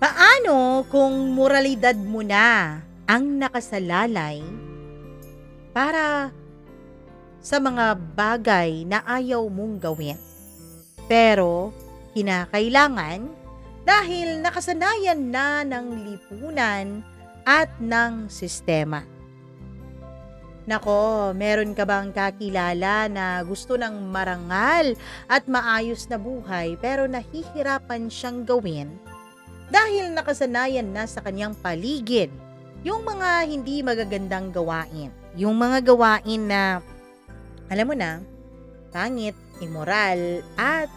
Paano kung moralidad mo na ang nakasalalay para sa mga bagay na ayaw mong gawin? Pero kinakailangan dahil nakasanayan na ng lipunan at ng sistema. Nako, meron ka bang kakilala na gusto ng marangal at maayos na buhay pero nahihirapan siyang gawin dahil nakasanayan na sa kanyang paligid yung mga hindi magagandang gawain. Yung mga gawain na, alam mo na, pangit, immoral at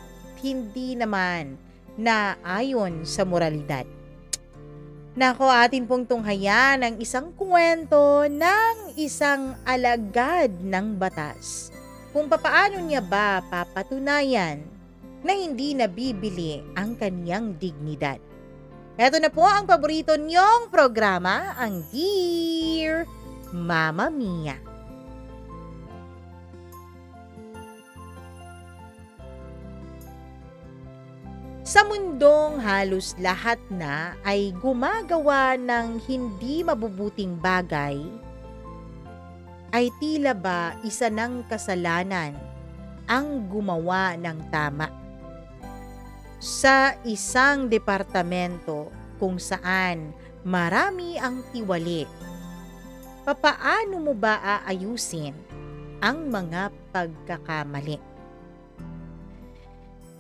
hindi naman na ayon sa moralidad. Nako, atin pong tunghayan ang isang kwento ng isang alagad ng batas. Kung papaano niya ba papatunayan na hindi nabibili ang kaniyang dignidad. Ito na po ang paborito niyong programa, ang Dear Mamma Mia. Sa mundong halos lahat na ay gumagawa ng hindi mabubuting bagay, ay tila ba isa ng kasalanan ang gumawa ng tama. Sa isang departamento kung saan marami ang tiwali, papaano mo ba aayusin ang mga pagkakamali?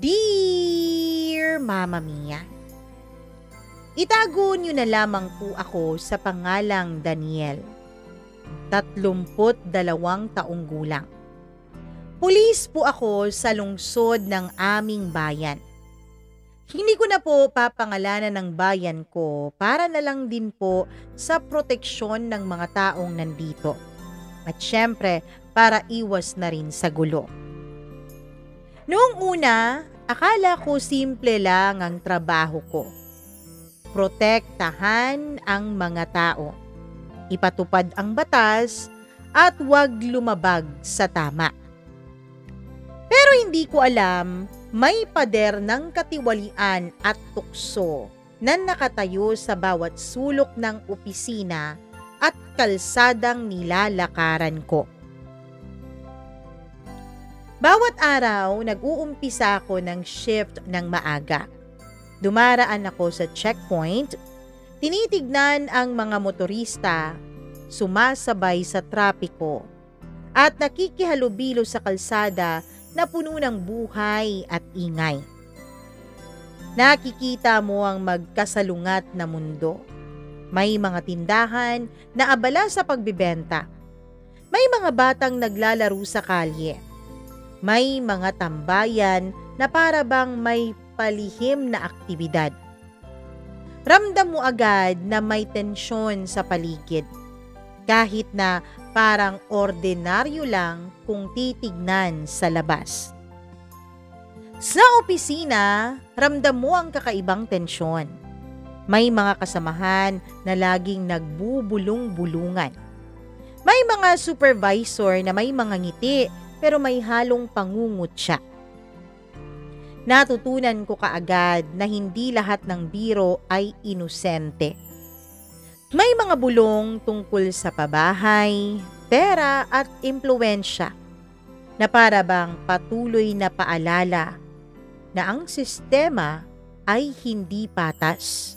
Dear Mamma Mia, itago niyo na lamang po ako sa pangalang Daniel, 32 taong gulang. Pulis po ako sa lungsod ng aming bayan. Hindi ko na po papangalanan ng bayan ko para na lang din po sa proteksyon ng mga taong nandito. At syempre, para iwas na rin sa gulo. Noong una, akala ko simple lang ang trabaho ko. Protektahan ang mga tao, ipatupad ang batas, at huwag lumabag sa tama. Pero hindi ko alam, may pader ng katiwalian at tukso na nakatayo sa bawat sulok ng opisina at kalsadang nilalakaran ko. Bawat araw, nag-uumpisa ako ng shift ng maaga. Dumaraan ako sa checkpoint, tinitignan ang mga motorista, sumasabay sa trapiko, at nakikihalubilo sa kalsada na puno ng buhay at ingay. Nakikita mo ang magkasalungat na mundo. May mga tindahan na abala sa pagbibenta. May mga batang naglalaro sa kalye. May mga tambayan na para bang may palihim na aktibidad. Ramdam mo agad na may tensyon sa paligid, kahit na parang ordinaryo lang kung titignan sa labas. Sa opisina, ramdam mo ang kakaibang tensyon. May mga kasamahan na laging nagbubulong-bulungan. May mga supervisor na may mga ngiti pero may halong pangungutya. Natutunan ko kaagad na hindi lahat ng biro ay inosente. May mga bulong tungkol sa pabahay, pera at impluwensya na para bang patuloy na paalala na ang sistema ay hindi patas.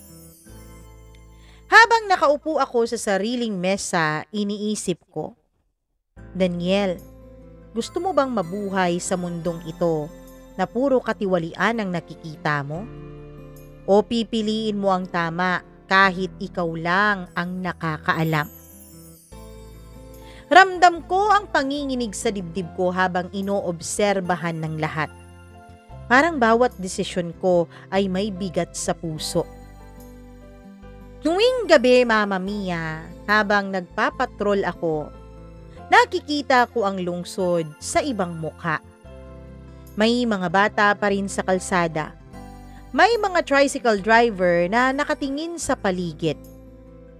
Habang nakaupo ako sa sariling mesa, iniisip ko, Daniel, gusto mo bang mabuhay sa mundong ito na puro katiwalian ang nakikita mo? O pipiliin mo ang tama kahit ikaw lang ang nakakaalam? Ramdam ko ang panginginig sa dibdib ko habang inoobserbahan ng lahat. Parang bawat desisyon ko ay may bigat sa puso. Tuwing gabi, Mamma Mia, habang nagpapatrol ako, nakikita ko ang lungsod sa ibang mukha. May mga bata pa rin sa kalsada. May mga tricycle driver na nakatingin sa paligid.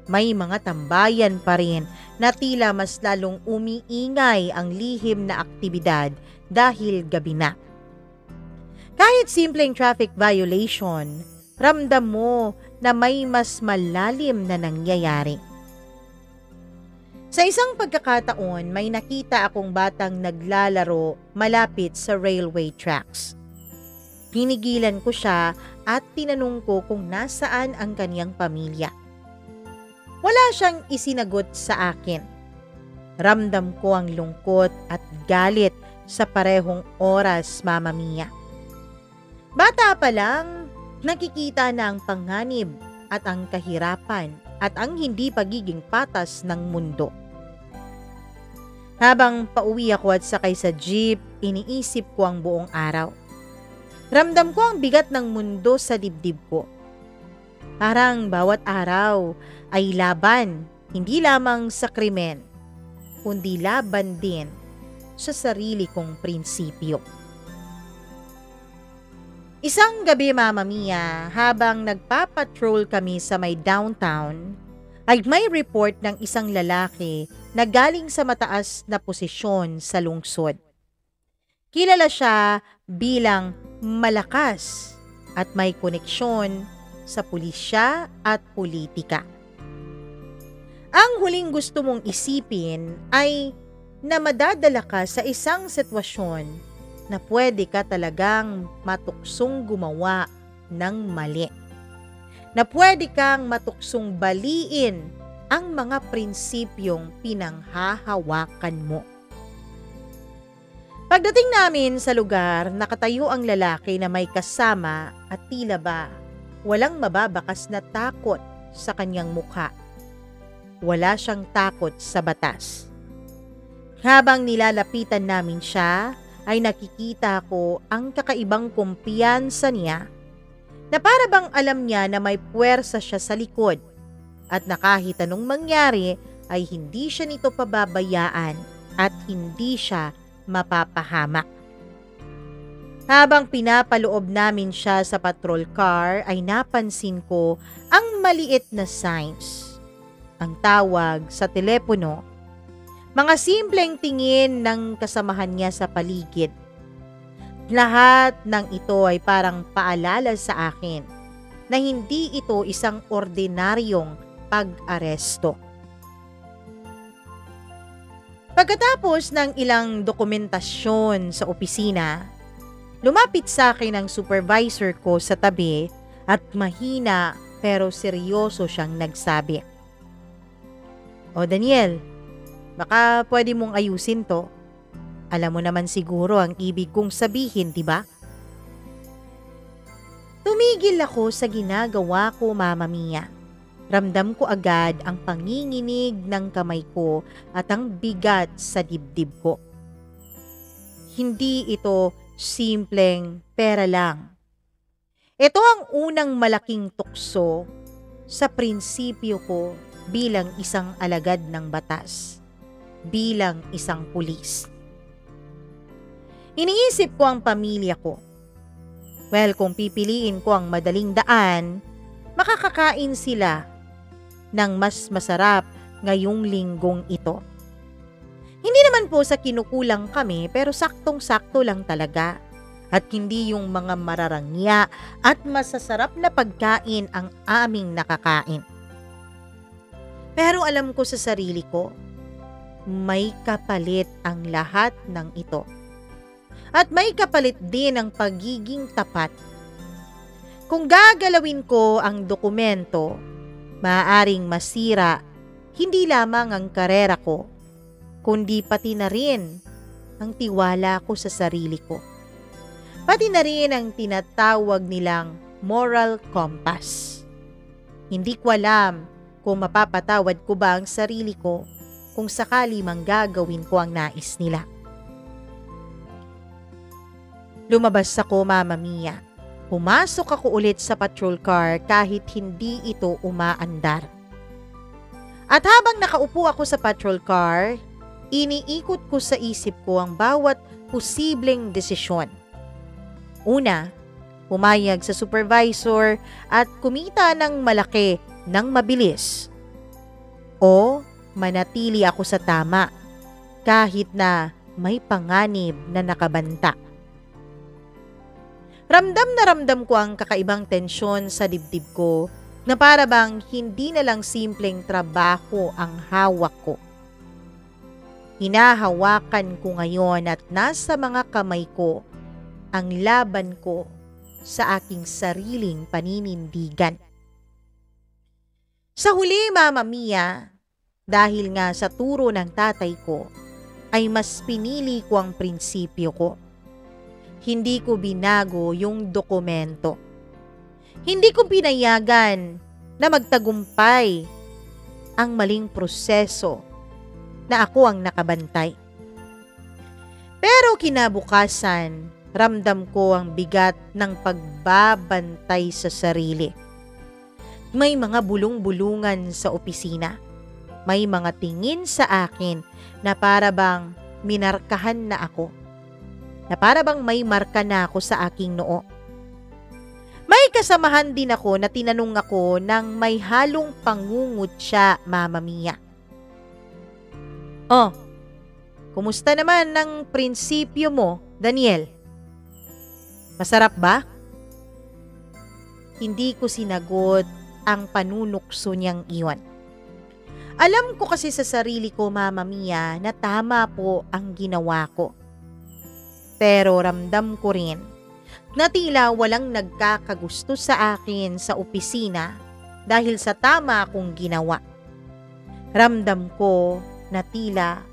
May mga tambayan pa rin na tila mas lalong umiingay ang lihim na aktibidad dahil gabi na. Kahit simpleng traffic violation, ramdam mo na may mas malalim na nangyayari. Sa isang pagkakataon, may nakita akong batang naglalaro malapit sa railway tracks. Pinigilan ko siya at tinanong ko kung nasaan ang kaniyang pamilya. Wala siyang isinagot sa akin. Ramdam ko ang lungkot at galit sa parehong oras, Mama Mia. Bata pa lang, nakikita na ang panganib at ang kahirapan at ang hindi pagiging patas ng mundo. Habang pauwi ako at sakay sa jeep, iniisip ko ang buong araw. Ramdam ko ang bigat ng mundo sa dibdib ko. Parang bawat araw ay laban, hindi lamang sa krimen, kundi laban din sa sarili kong prinsipyo. Isang gabi, Mama Mia, habang nagpapatrol kami sa may downtown, ay may report ng isang lalaki na galing sa mataas na posisyon sa lungsod. Kilala siya bilang malakas at may koneksyon sa pulisya at politika. Ang huling gusto mong isipin ay na madadala ka sa isang sitwasyon na pwede ka talagang matuksong gumawa ng mali. Na pwede kang matuksong baliin ang mga prinsipyong pinanghahawakan mo. Pagdating namin sa lugar, nakatayo ang lalaki na may kasama at tila ba walang mababakas na takot sa kanyang mukha. Wala siyang takot sa batas. Habang nilalapitan namin siya, ay nakikita ko ang kakaibang kumpiyansa niya na para bang alam niya na may puwersa siya sa likod at na kahit anong mangyari ay hindi siya nito pababayaan at hindi siya mapapahamak. Habang pinapaloob namin siya sa patrol car ay napansin ko ang maliit na signs. Ang tawag sa telepono, mga simpleng tingin ng kasamahan niya sa paligid. Lahat ng ito ay parang paalala sa akin na hindi ito isang ordinaryong pag-aresto. Pagkatapos ng ilang dokumentasyon sa opisina, lumapit sa akin ang supervisor ko sa tabi at mahina pero seryoso siyang nagsabi, "O Daniel, baka pwede mong ayusin to. Alam mo naman siguro ang ibig kong sabihin, di ba?" Tumigil ako sa ginagawa ko, Mama Mia. Ramdam ko agad ang panginginig ng kamay ko at ang bigat sa dibdib ko. Hindi ito simpleng pera lang. Ito ang unang malaking tukso sa prinsipyo ko bilang isang alagad ng batas, bilang isang pulis. Iniisip ko ang pamilya ko. Well, kung pipiliin ko ang madaling daan, makakakain sila ng mas masarap ngayong linggong ito. Hindi naman po sa kinukulang kami pero saktong-sakto lang talaga. At hindi yung mga mararangya at masasarap na pagkain ang aming nakakain. Pero alam ko sa sarili ko, may kapalit ang lahat ng ito. At may kapalit din ang pagiging tapat. Kung gagalawin ko ang dokumento, maaaring masira hindi lamang ang karera ko, kundi pati na rin ang tiwala ko sa sarili ko. Pati na rin ang tinatawag nilang moral compass. Hindi ko alam kung mapapatawad ko ba ang sarili ko kung sakali mang gagawin ko ang nais nila. Lumabas ako, Mama Mia. Pumasok ako ulit sa patrol car kahit hindi ito umaandar. At habang nakaupo ako sa patrol car, iniikot ko sa isip ko ang bawat posibleng desisyon. Una, pumayag sa supervisor at kumita ng malaki ng mabilis. O manatili ako sa tama kahit na may panganib na nakabanta. Ramdam na ramdam ko ang kakaibang tensyon sa dibdib ko na para bang hindi na lang simpleng trabaho ang hawak ko. Hinahawakan ko ngayon at nasa mga kamay ko ang laban ko sa aking sariling paninindigan. Sa huli, Mama Mia, dahil nga sa turo ng tatay ko, ay mas pinili ko ang prinsipyo ko. Hindi ko binago yung dokumento. Hindi ko pinayagan na magtagumpay ang maling proseso na ako ang nakabantay. Pero kinabukasan, ramdam ko ang bigat ng pagbabantay sa sarili. May mga bulong-bulungan sa opisina. May mga tingin sa akin na para bang minarkahan na ako. Na para bang may marka na ako sa aking noo. May kasamahan din ako na tinanong ako ng may halong pangungutya, Mama Mia. Oh, kumusta naman ang prinsipyo mo, Daniel? Masarap ba? Hindi ko sinagot ang panunukso niyang iyon. Alam ko kasi sa sarili ko, Mama Mia, na tama po ang ginawa ko. Pero ramdam ko rin na tila walang nagkakagusto sa akin sa opisina dahil sa tama kong ginawa. Ramdam ko na tila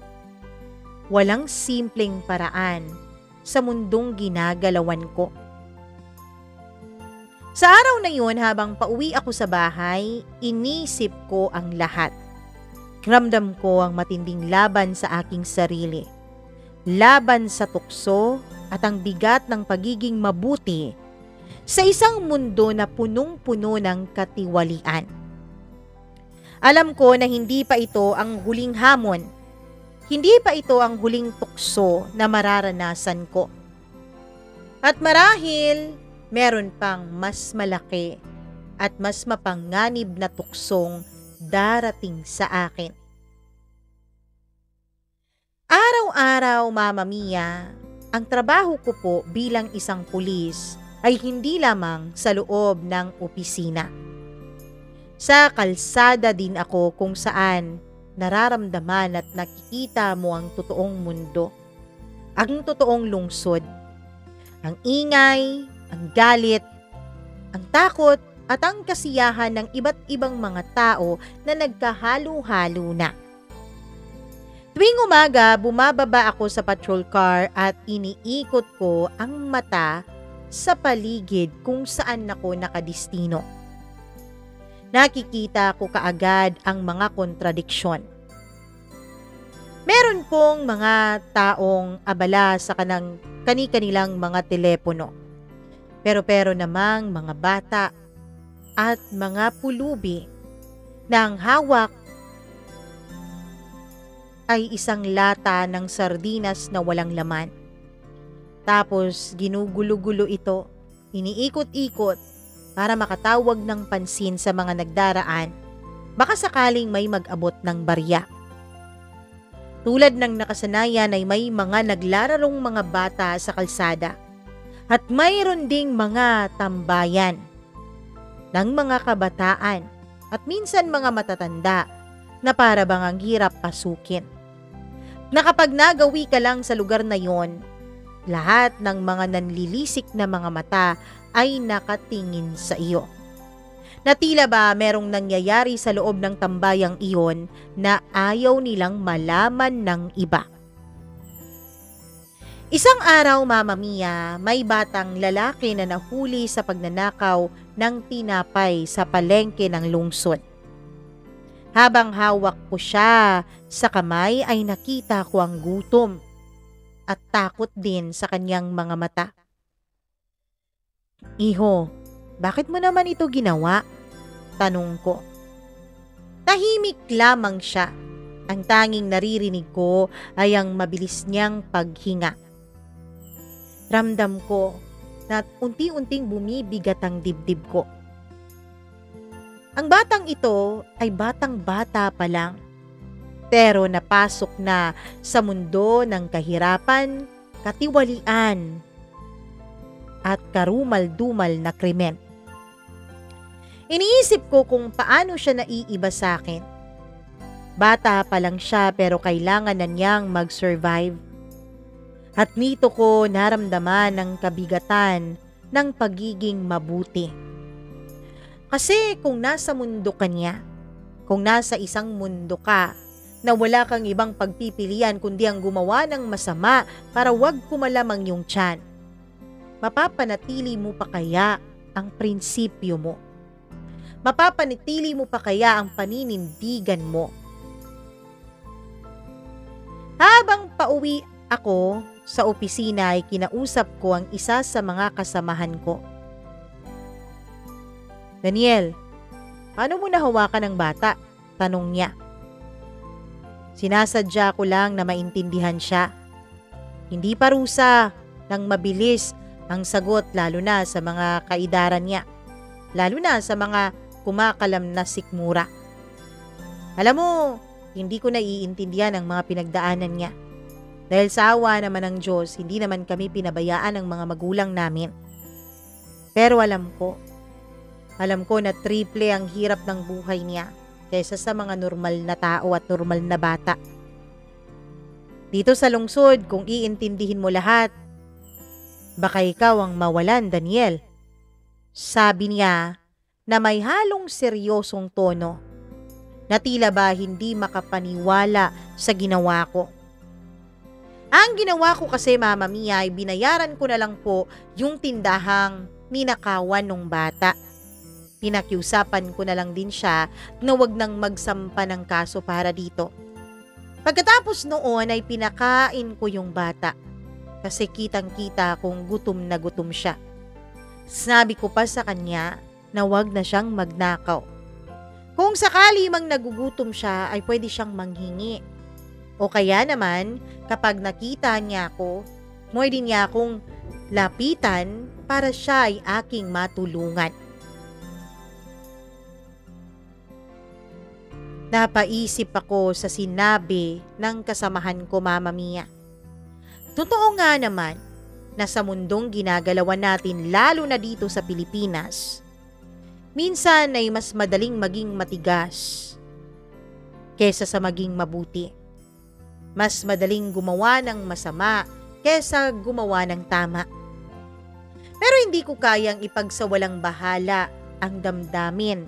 walang simpleng paraan sa mundong ginagalawan ko. Sa araw na yun, habang pauwi ako sa bahay, inisip ko ang lahat. Ramdam ko ang matinding laban sa aking sarili. Laban sa tukso at ang bigat ng pagiging mabuti sa isang mundo na punong-puno ng katiwalian. Alam ko na hindi pa ito ang huling hamon. Hindi pa ito ang huling tukso na mararanasan ko. At marahil, meron pang mas malaki at mas mapanganib na tuksong darating sa akin. Araw-araw, Mama Mia, ang trabaho ko po bilang isang pulis ay hindi lamang sa loob ng opisina. Sa kalsada din ako kung saan nararamdaman at nakikita mo ang totoong mundo, ang totoong lungsod, ang ingay, ang galit, ang takot at ang kasiyahan ng iba't ibang mga tao na nagkahalo-halo na. Tuwing umaga, bumababa ako sa patrol car at iniikot ko ang mata sa paligid kung saan ako nakadistino. Nakikita ko kaagad ang mga kontradiksyon. Meron pong mga taong abala sa kani-kanilang mga telepono. Pero namang mga bata at mga pulubi na ang hawak ay isang lata ng sardinas na walang laman. Tapos ginugulo-gulo ito, iniikot-ikot para makatawag ng pansin sa mga nagdaraan, baka sakaling may mag-abot ng barya. Tulad ng nakasanayan ay may mga naglararong mga bata sa kalsada at mayroon ding mga tambayan ng mga kabataan at minsan mga matatanda na para bang ang hirap pasukin. Na kapag nagawi ka lang sa lugar na yon, lahat ng mga nanlilisik na mga mata ay nakatingin sa iyo. Na tila ba merong nangyayari sa loob ng tambayang iyon na ayaw nilang malaman ng iba. Isang araw, Mama Mia, may batang lalaki na nahuli sa pagnanakaw ng tinapay sa palengke ng lungsod. Habang hawak ko siya sa kamay ay nakita ko ang gutom at takot din sa kanyang mga mata. Iho, bakit mo naman ito ginawa? Tanong ko. Tahimik lamang siya. Ang tanging naririnig ko ay ang mabilis niyang paghinga. Ramdam ko na unti-unting bumibigat ang dibdib ko. Ang batang ito ay batang-bata pa lang, pero napasok na sa mundo ng kahirapan, katiwalian, at karumal-dumal na krimen. Iniisip ko kung paano siya naiiba sa akin. Bata pa lang siya pero kailangan na niyang mag-survive. At nito ko naramdaman ang kabigatan ng pagiging mabuti. Kasi kung nasa mundo ka niya, kung nasa isang mundo ka na wala kang ibang pagpipilian kundi ang gumawa ng masama para wag kumalamang yung tiyan, mapapanatili mo pa kaya ang prinsipyo mo? Mapapanatili mo pa kaya ang paninindigan mo? Habang pauwi ako sa opisina ay kinausap ko ang isa sa mga kasamahan ko. Daniel, paano mo nahawakan ng bata? Tanong niya. Sinasadya ko lang na maintindihan siya. Hindi parusa nang mabilis ang sagot lalo na sa mga kaidaran niya. Lalo na sa mga kumakalam na sikmura. Alam mo, hindi ko naiintindihan ang mga pinagdaanan niya. Dahil sa awa naman ng Diyos, hindi naman kami pinabayaan ng mga magulang namin. Pero alam ko na triple ang hirap ng buhay niya kaysa sa mga normal na tao at normal na bata. Dito sa lungsod, kung iintindihin mo lahat, baka ikaw ang mawalan, Daniel. Sabi niya na may halong seryosong tono na tila ba hindi makapaniwala sa ginawa ko. Ang ginawa ko kasi, Mama Mia, ay binayaran ko na lang po yung tindahang ninakawan ng bata. Pinakiusapan ko na lang din siya na wag nang magsampa ng kaso para dito. Pagkatapos noon ay pinakain ko yung bata kasi kitang-kita kung gutom na gutom siya. Sabi ko pa sa kanya na wag na siyang magnakaw. Kung sakali mang nagugutom siya ay pwede siyang manghingi. O kaya naman kapag nakita niya ako, pwede niya akong lapitan para siya ay aking matulungan. Napaisip ako sa sinabi ng kasamahan ko, Mama Mia. Totoo nga naman na sa mundong ginagalawan natin lalo na dito sa Pilipinas, minsan ay mas madaling maging matigas kesa sa maging mabuti. Mas madaling gumawa ng masama kesa gumawa ng tama. Pero hindi ko kayang ipagsawalang bahala ang damdamin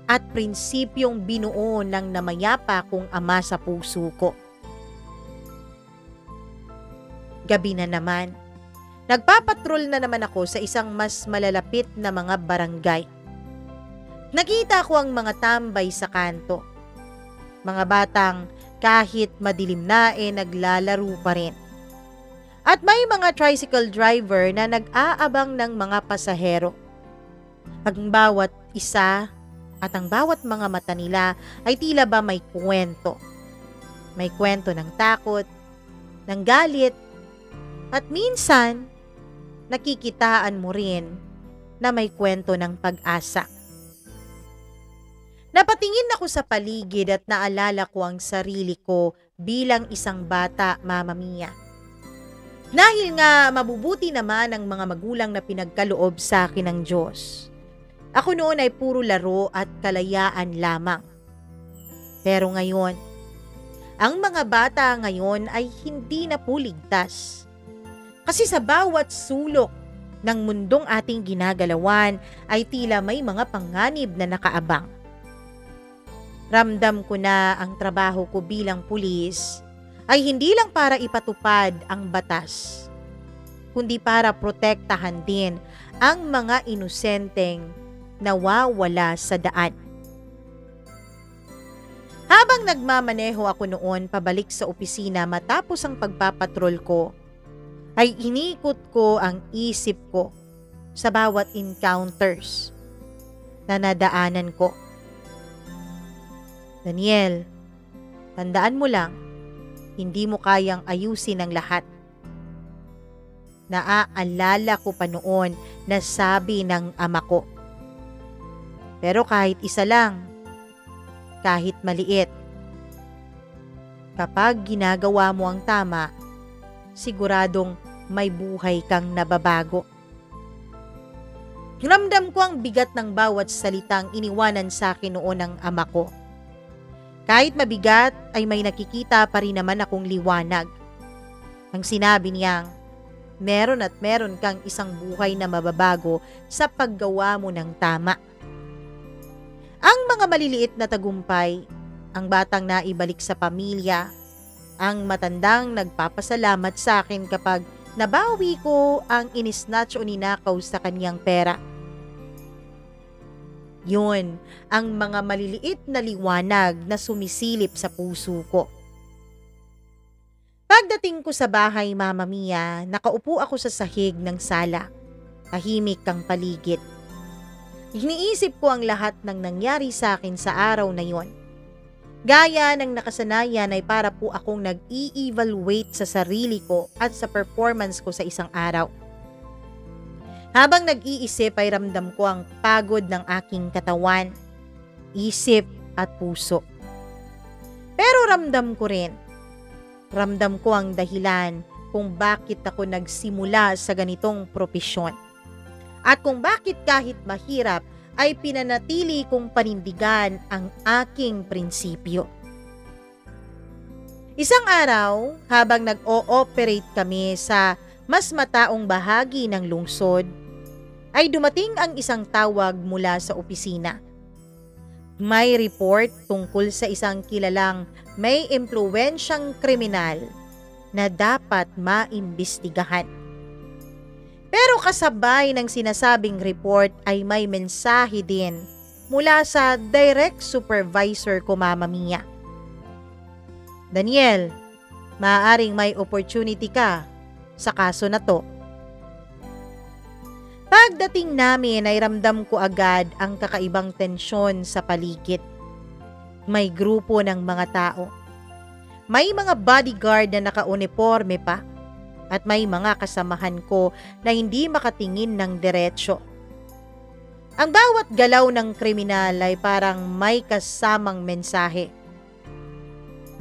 at prinsipyong binuo ng namayapa kong ama sa puso ko. Gabi na naman. Nagpapatrol na naman ako sa isang mas malalapit na mga barangay. Nakita ko ang mga tambay sa kanto. Mga batang kahit madilim na naglalaro pa rin. At may mga tricycle driver na nag-aabang ng mga pasahero. Ang bawat isa at ang bawat mga mata nila ay tila ba may kwento. May kwento ng takot, ng galit, at minsan nakikitaan mo rin na may kwento ng pag-asa. Napatingin ako sa paligid at naalala ko ang sarili ko bilang isang bata, Mama Mia. Dahil nga mabubuti naman ang mga magulang na pinagkaloob sa akin ng Diyos. Ako noon ay puro laro at kalayaan lamang. Pero ngayon, ang mga bata ngayon ay hindi na po ligtas. Kasi sa bawat sulok ng mundong ating ginagalawan ay tila may mga panganib na nakaabang. Ramdam ko na ang trabaho ko bilang pulis ay hindi lang para ipatupad ang batas, kundi para protektahan din ang mga inosenteng nawawala sa daan. Habang nagmamaneho ako noon pabalik sa opisina matapos ang pagpapatrol ko, ay inikot ko ang isip ko sa bawat encounters na nadaanan ko. Daniel, tandaan mo lang, hindi mo kayang ayusin ang lahat. Naaalala ko pa noon na sabi ng ama ko. Pero kahit isa lang, kahit maliit, kapag ginagawa mo ang tama, siguradong may buhay kang nababago. Ramdam ko ang bigat ng bawat salitang iniwanan sa akin noon ng ama ko. Kahit mabigat ay may nakikita pa rin naman akong liwanag. Ang sinabi niyang, meron at meron kang isang buhay na mababago sa paggawa mo ng tama. Ang mga maliliit na tagumpay, ang batang naibalik sa pamilya, ang matandang nagpapasalamat sa akin kapag nabawi ko ang inisnatch o ninakaw sa kaniyang pera. Yun ang mga maliliit na liwanag na sumisilip sa puso ko. Pagdating ko sa bahay, Mama Mia, nakaupo ako sa sahig ng sala. Tahimik ang paligid. Iniisip ko ang lahat ng nangyari sa akin sa araw na yon. Gaya ng nakasanayan ay para po akong nag-i-evaluate sa sarili ko at sa performance ko sa isang araw. Habang nag-iisip ay ramdam ko ang pagod ng aking katawan, isip at puso. Pero ramdam ko ang dahilan kung bakit ako nagsimula sa ganitong propesyon. At kung bakit kahit mahirap ay pinanatili kong panindigan ang aking prinsipyo. Isang araw, habang nag-ooperate kami sa mas mataong bahagi ng lungsod, ay dumating ang isang tawag mula sa opisina. May report tungkol sa isang kilalang may impluwensyang kriminal na dapat maimbestigahan. Pero kasabay ng sinasabing report ay may mensahe din mula sa direct supervisor ko, Mama Mia. Daniel, maaaring may opportunity ka sa kaso na to. Pagdating namin ay ramdam ko agad ang kakaibang tensyon sa paligid. May grupo ng mga tao. May mga bodyguard na nakauniforme pa at may mga kasamahan ko na hindi makatingin ng diretsyo. Ang bawat galaw ng kriminal ay parang may kasamang mensahe.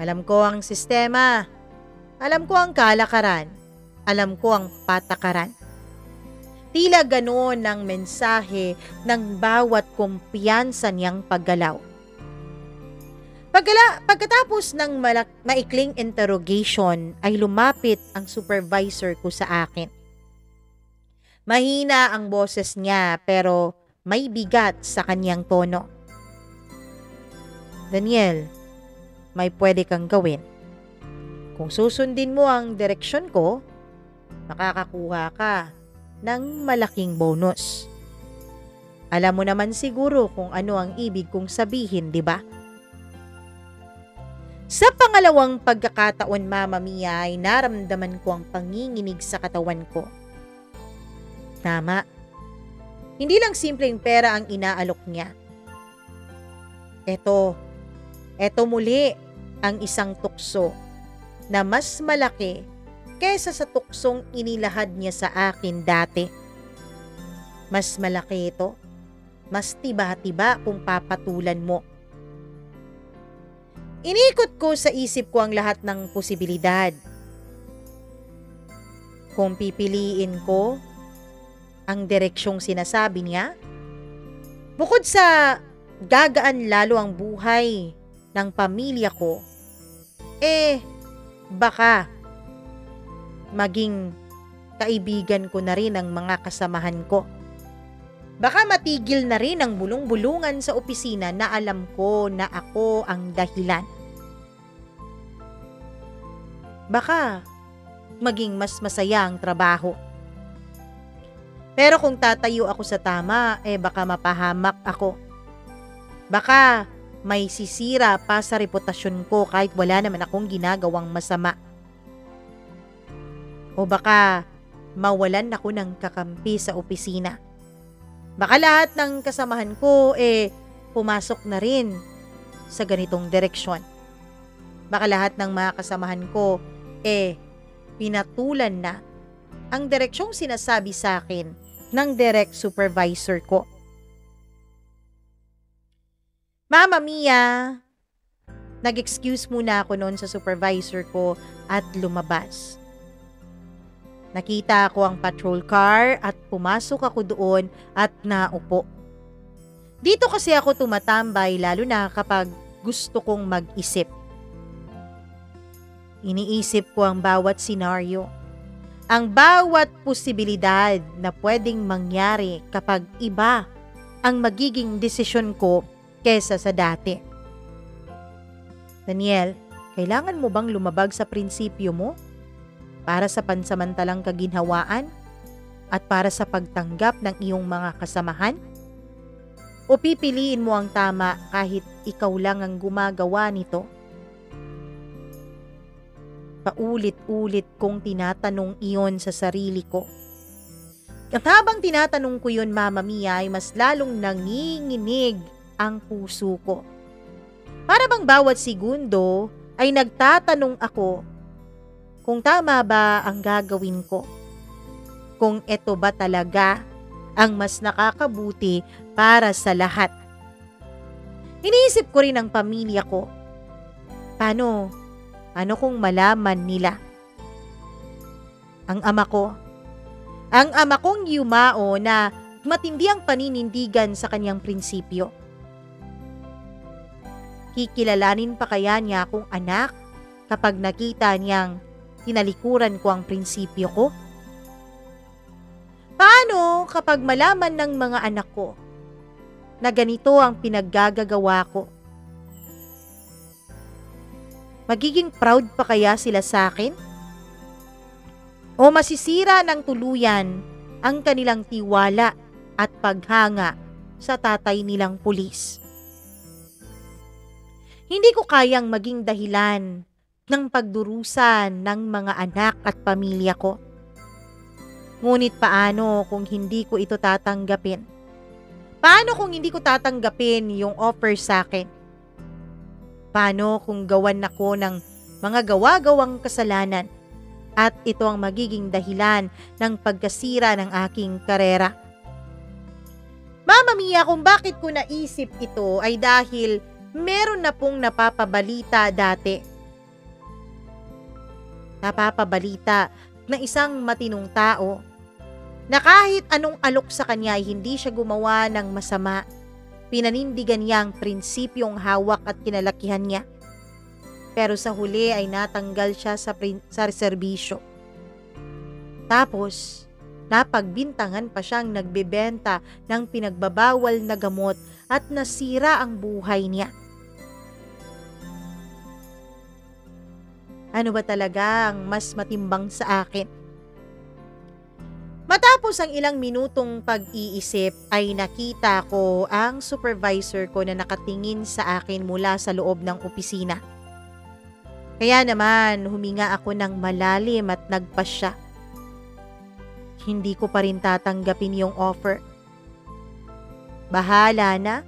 Alam ko ang sistema, alam ko ang kalakaran, alam ko ang patakaran. Tila ganoon ang mensahe ng bawat kumpiyansa niyang paggalaw. Pagkatapos ng maikling interrogation ay lumapit ang supervisor ko sa akin. Mahina ang boses niya pero may bigat sa kanyang tono. Daniel, may pwede kang gawin. Kung susundin mo ang direksyon ko, makakakuha ka ng malaking bonus. Alam mo naman siguro kung ano ang ibig kong sabihin, di ba? Sa pangalawang pagkakataon, Mama Mia, ay naramdaman ko ang panginginig sa katawan ko. Tama. Hindi lang simpleng pera ang inaalok niya. Eto muli ang isang tukso na mas malaki kesa sa tuksong inilahad niya sa akin dati. Mas malaki ito. Mas tiba-tiba kung papatulan mo. Inikot ko sa isip ko ang lahat ng posibilidad. Kung pipiliin ko ang direksyong sinasabi niya, bukod sa gagaan lalo ang buhay ng pamilya ko, baka maging kaibigan ko na rin ang mga kasamahan ko. Baka matigil na rin ang bulong-bulungan sa opisina na alam ko na ako ang dahilan. Baka maging mas masaya ang trabaho. Pero kung tatayo ako sa tama, baka mapahamak ako. Baka may sisira pa sa reputasyon ko kahit wala naman akong ginagawang masama. O baka mawalan ako ng kakampi sa opisina. Baka lahat ng kasamahan ko pumasok na rin sa ganitong direksyon. Baka lahat ng mga kasamahan ko pinatulan na ang direksyong sinasabi sa akin ng direct supervisor ko. Mama Mia, nag-excuse muna ako noon sa supervisor ko at lumabas. Nakita ko ang patrol car at pumasok ako doon at naupo. Dito kasi ako tumatambay lalo na kapag gusto kong mag-isip. Iniisip ko ang bawat senaryo, ang bawat posibilidad na pwedeng mangyari kapag iba ang magiging desisyon ko kesa sa dati. Daniel, kailangan mo bang lumabag sa prinsipyo mo para sa pansamantalang kaginhawaan at para sa pagtanggap ng iyong mga kasamahan? O pipiliin mo ang tama kahit ikaw lang ang gumagawa nito? Paulit-ulit kong tinatanong iyon sa sarili ko. At habang tinatanong ko yun, Mama Mia, ay mas lalong nanginginig ang puso ko. Para bang bawat segundo ay nagtatanong ako kung tama ba ang gagawin ko. Kung ito ba talaga ang mas nakakabuti para sa lahat. Iniisip ko rin ang pamilya ko. Paano kung malaman nila? Ang ama kong yumao na matindi ang paninindigan sa kanyang prinsipyo. Kikilalanin pa kaya niya akong anak kapag nakita niyang tinalikuran ko ang prinsipyo ko? Paano kapag malaman ng mga anak ko na ganito ang pinaggagawa ko? Magiging proud pa kaya sila sa akin? O masisira ng tuluyan ang kanilang tiwala at paghanga sa tatay nilang pulis? Hindi ko kayang maging dahilan ng pagdurusa ng mga anak at pamilya ko. Ngunit paano kung hindi ko ito tatanggapin? Paano kung hindi ko tatanggapin yung offer sa akin? Paano kung gawan ako ng mga gawa-gawang kasalanan at ito ang magiging dahilan ng pagkasira ng aking karera? Mama Mia, kung bakit ko naisip ito ay dahil meron na pong napapabalita dati. Napapabalita na isang matinong tao na kahit anong alok sa kanya ay hindi siya gumawa ng masama. Pinanindigan niya ang prinsipyong hawak at kinalakihan niya. Pero sa huli ay natanggal siya sa serbisyo. Tapos, napagbintangan pa siyang nagbebenta ng pinagbabawal na gamot at nasira ang buhay niya. Ano ba talaga ang mas matimbang sa akin? Matapos ang ilang minutong pag-iisip ay nakita ko ang supervisor ko na nakatingin sa akin mula sa loob ng opisina. Kaya naman huminga ako ng malalim at nagpasya. Hindi ko pa rin tatanggapin yung offer. Bahala na.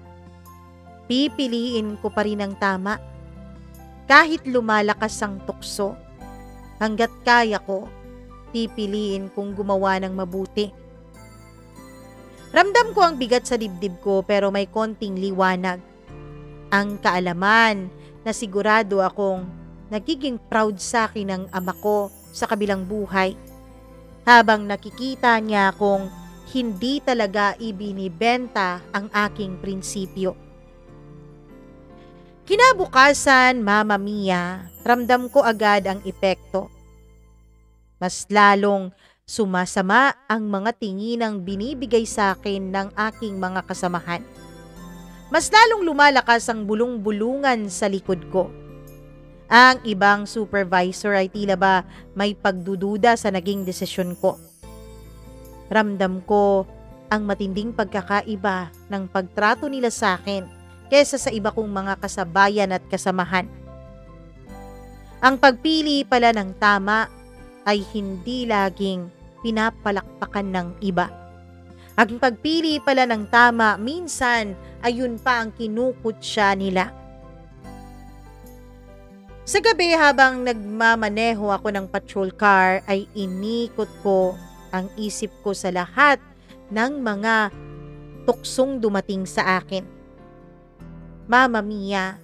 Pipiliin ko pa rin ang tama. Kahit lumalakas ang tukso, hanggat kaya ko, pipiliin kong gumawa ng mabuti. Ramdam ko ang bigat sa dibdib ko pero may konting liwanag. Ang kaalaman na sigurado akong nagiging proud sa akin ng ama ko sa kabilang buhay. Habang nakikita niya kung hindi talaga ibinibenta ang aking prinsipyo. Kinabukasan, Mama Mia, ramdam ko agad ang epekto. Mas lalong sumasama ang mga tinginang binibigay sa akin ng aking mga kasamahan. Mas lalong lumalakas ang bulong-bulungan sa likod ko. Ang ibang supervisor ay tila ba may pagdududa sa naging desisyon ko. Ramdam ko ang matinding pagkakaiba ng pagtrato nila sa akin kesa sa iba kong mga kasabayan at kasamahan. Ang pagpili pala ng tama ay hindi laging pinapalakpakan ng iba. Ang pagpili pala ng tama, minsan ayun pa ang kinukutya nila. Sa gabi habang nagmamaneho ako ng patrol car ay inikot ko ang isip ko sa lahat ng mga tuksong dumating sa akin. Mama Mia,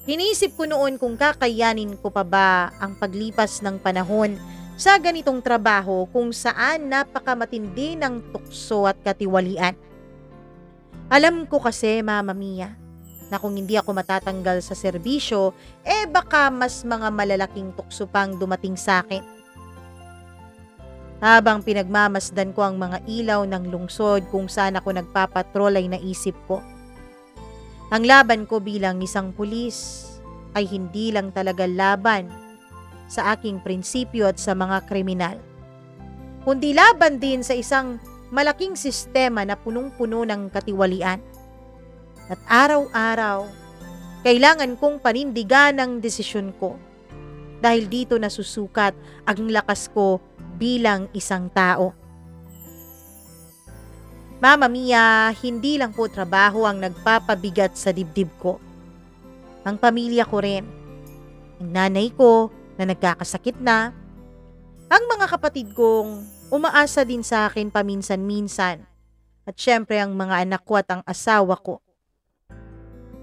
inisip ko noon kung kakayanin ko pa ba ang paglipas ng panahon sa ganitong trabaho kung saan napakamatindi ng tukso at katiwalian. Alam ko kasi, Mama Mia, na kung hindi ako matatanggal sa serbisyo, baka mas mga malalaking tukso pang dumating sa akin. Habang pinagmamasdan ko ang mga ilaw ng lungsod kung saan ako nagpapatrol ay naisip ko, ang laban ko bilang isang pulis ay hindi lang talaga laban sa aking prinsipyo at sa mga kriminal, kundi laban din sa isang malaking sistema na punong-puno ng katiwalian. At araw-araw, kailangan kong panindigan ang desisyon ko dahil dito nasusukat ang lakas ko bilang isang tao. Mama Mia, hindi lang po trabaho ang nagpapabigat sa dibdib ko. Ang pamilya ko rin, ang nanay ko na nagkakasakit na, ang mga kapatid kong umaasa din sa akin paminsan-minsan, at syempre ang mga anak ko at ang asawa ko.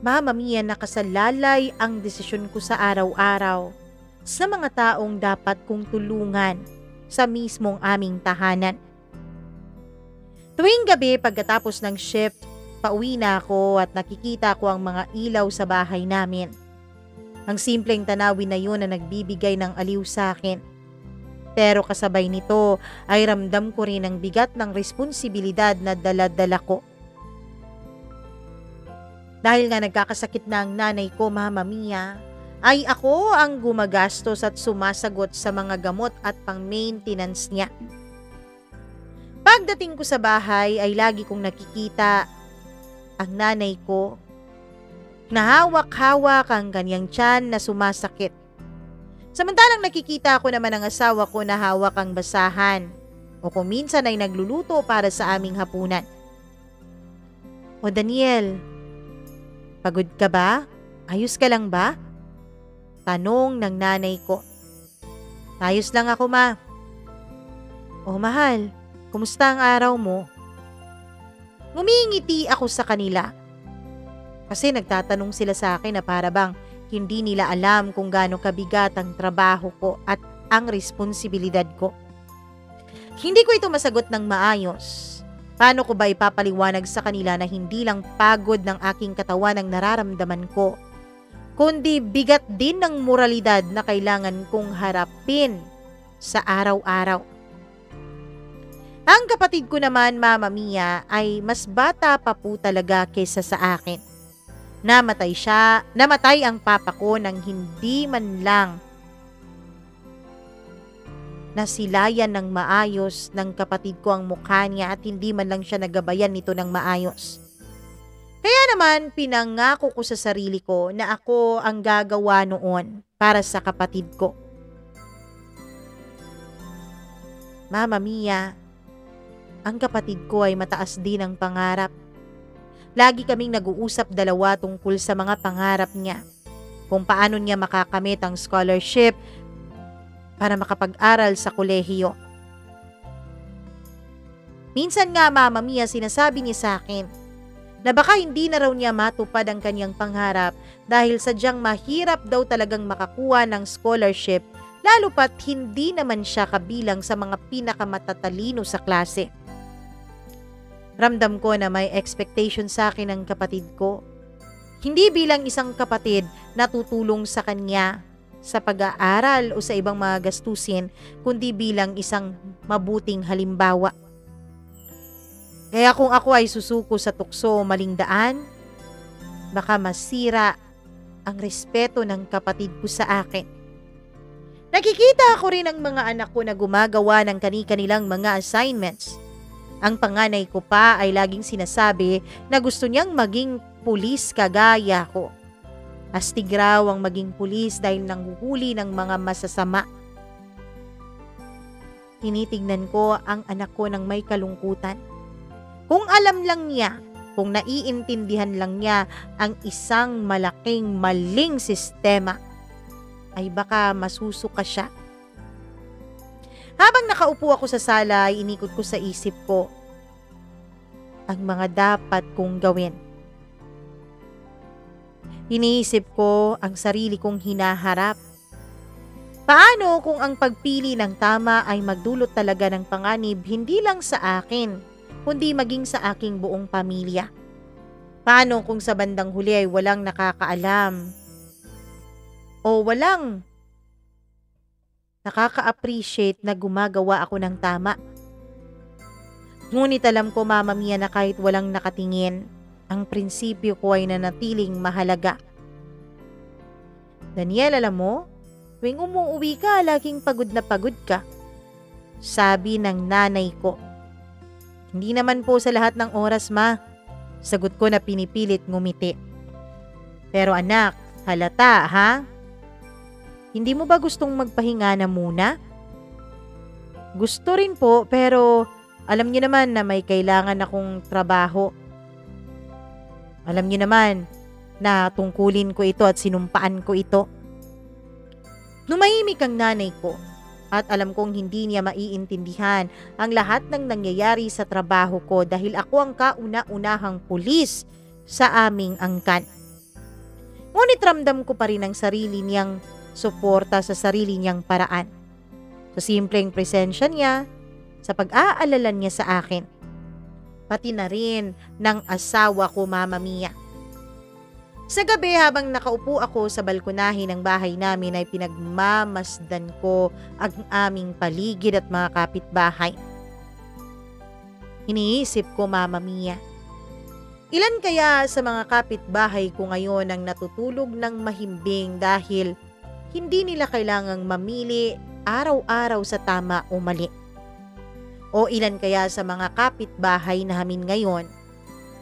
Mama Mia, nakasalalay ang desisyon ko sa araw-araw sa mga taong dapat kong tulungan sa mismong aming tahanan. Tuwing gabi pagkatapos ng shift, pauwi na ako at nakikita ko ang mga ilaw sa bahay namin. Ang simpleng tanawin na yun na nagbibigay ng aliw sa akin. Pero kasabay nito ay ramdam ko rin ang bigat ng responsibilidad na dala-dala ko. Dahil nga nagkakasakit na ang nanay ko, Mama Mia, ay ako ang gumagastos at sumasagot sa mga gamot at pang-maintenance niya. Pagdating ko sa bahay ay lagi kong nakikita ang nanay ko na hawak-hawak ang kanyang tiyan na sumasakit. Samantalang nakikita ko naman ang asawa ko na hawak ang basahan o kung minsan ay nagluluto para sa aming hapunan. O Daniel, pagod ka ba? Ayos ka lang ba? Tanong ng nanay ko. Ayos lang ako, Ma. O mahal, kumusta ang araw mo? Ngumingiti ako sa kanila. Kasi nagtatanong sila sa akin na para bang hindi nila alam kung gaano kabigat ang trabaho ko at ang responsibilidad ko. Hindi ko ito masagot ng maayos. Paano ko ba ipapaliwanag sa kanila na hindi lang pagod ng aking katawan ang nararamdaman ko, kundi bigat din ng moralidad na kailangan kong harapin sa araw-araw. Ang kapatid ko naman, Mama Mia, ay mas bata pa po talaga kaysa sa akin. Namatay ang papa ko nang hindi man lang nasilayan ng maayos ng kapatid ko ang mukha niya at hindi man lang siya nagabayan nito ng maayos. Kaya naman pinangako ko sa sarili ko na ako ang gagawa noon para sa kapatid ko. Mama Mia, ang kapatid ko ay mataas din ang pangarap. Lagi kaming nag-uusap dalawa tungkol sa mga pangarap niya, kung paano niya makakamit ang scholarship para makapag-aral sa kolehiyo. Minsan nga, Mama Mia, sinasabi niya sa akin na baka hindi na raw niya matupad ang kanyang pangarap dahil sadyang mahirap daw talagang makakuha ng scholarship, lalo pat hindi naman siya kabilang sa mga pinakamatatalino sa klase. Ramdam ko na may expectation sa akin ng kapatid ko. Hindi bilang isang kapatid na tutulong sa kanya sa pag-aaral o sa ibang mga gastusin, kundi bilang isang mabuting halimbawa. Kaya kung ako ay susuko sa tukso o maling daan, baka masira ang respeto ng kapatid ko sa akin. Nakikita ako rin ang mga anak ko na gumagawa ng kani-kanilang mga assignments. Ang panganay ko pa ay laging sinasabi na gusto niyang maging pulis kagaya ko. Astig raw ang maging pulis dahil nanghuhuli ng mga masasama. Tinitignan ko ang anak ko ng may kalungkutan. Kung alam lang niya, kung naiintindihan lang niya ang isang malaking maling sistema, ay baka masusuka siya. Habang nakaupo ako sa sala, ay inikot ko sa isip ko ang mga dapat kong gawin. Iniisip ko ang sarili kong hinaharap. Paano kung ang pagpili ng tama ay magdulot talaga ng panganib hindi lang sa akin, kundi maging sa aking buong pamilya? Paano kung sa bandang huli ay walang nakakaalam o walang nakaka-appreciate na gumagawa ako ng tama? Ngunit alam ko, Mama Mia, na kahit walang nakatingin, ang prinsipyo ko ay nanatiling mahalaga. Daniel, alam mo, tuwing umuuwi ka, laging pagod na pagod ka. Sabi ng nanay ko. Hindi naman po sa lahat ng oras, Ma. Sagot ko na pinipilit ngumiti. Pero anak, halata ha? Hindi mo ba gustong magpahinga na muna? Gusto rin po, pero alam niyo naman na may kailangan akong trabaho. Alam niyo naman na tungkulin ko ito at sinumpaan ko ito. Lumahimik ang nanay ko at alam kong hindi niya maiintindihan ang lahat ng nangyayari sa trabaho ko dahil ako ang kauna-unahang pulis sa aming angkan. Ngunit ramdam ko pa rin ang sarili niyang suporta sa sarili niyang paraan. Sa simpleng presensya niya, sa pag-aalala niya sa akin, pati na rin ng asawa ko, Mama Mia. Sa gabi habang nakaupo ako sa balkonahe ng bahay namin ay pinagmamasdan ko ang aming paligid at mga kapitbahay. Iniisip ko, Mama Mia, ilan kaya sa mga kapitbahay ko ngayon ang natutulog ng mahimbing dahil hindi nila kailangang mamili araw-araw sa tama o mali? O ilan kaya sa mga kapitbahay namin ngayon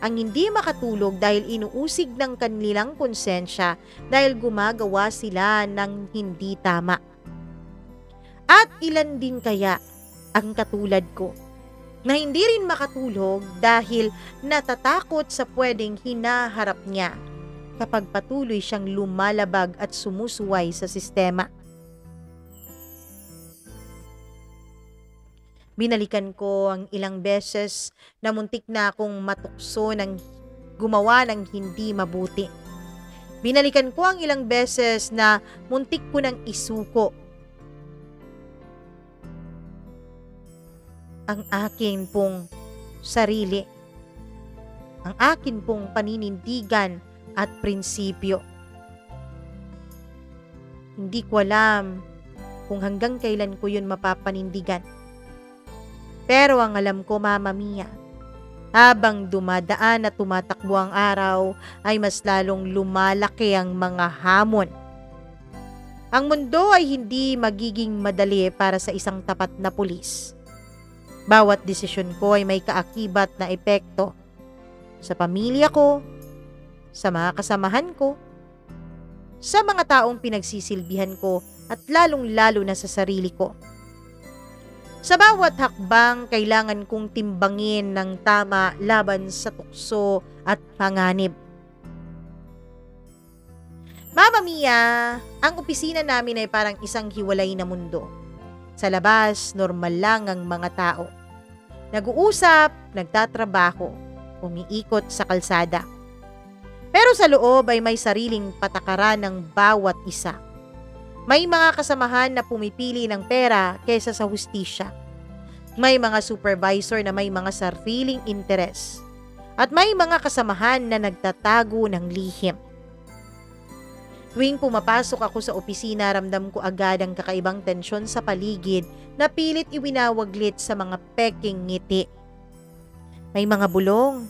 ang hindi makatulog dahil inuusig ng kanilang konsensya dahil gumagawa sila ng hindi tama? At ilan din kaya ang katulad ko na hindi rin makatulog dahil natatakot sa pwedeng hinaharap niya kapag patuloy siyang lumalabag at sumusuway sa sistema? Binalikan ko ang ilang beses na muntik na akong matukso ng gumawa ng hindi mabuti. Binalikan ko ang ilang beses na muntik ko ng isuko ang akin pong sarili, ang akin pong paninindigan at prinsipyo. Hindi ko alam kung hanggang kailan ko yun mapapanindigan. Pero ang alam ko, Mama Mia, habang dumadaan at tumatakbo ang araw, ay mas lalong lumalaki ang mga hamon. Ang mundo ay hindi magiging madali para sa isang tapat na pulis. Bawat desisyon ko ay may kaakibat na epekto sa pamilya ko, sa mga kasamahan ko, sa mga taong pinagsisilbihan ko at lalong-lalo na sa sarili ko. Sa bawat hakbang, kailangan kong timbangin ng tama laban sa tukso at panganib. Mama Mia, ang opisina namin ay parang isang hiwalay na mundo. Sa labas, normal lang ang mga tao. Nag-uusap, nagtatrabaho, umiikot sa kalsada. Pero sa loob ay may sariling patakaran ng bawat isa. May mga kasamahan na pumipili ng pera kaysa sa hustisya. May mga supervisor na may mga sariling interes. At may mga kasamahan na nagtatago ng lihim. Tuwing pumapasok ako sa opisina, ramdam ko agad ang kakaibang tensyon sa paligid na pilit iwinawaglit sa mga peking ngiti. May mga bulong,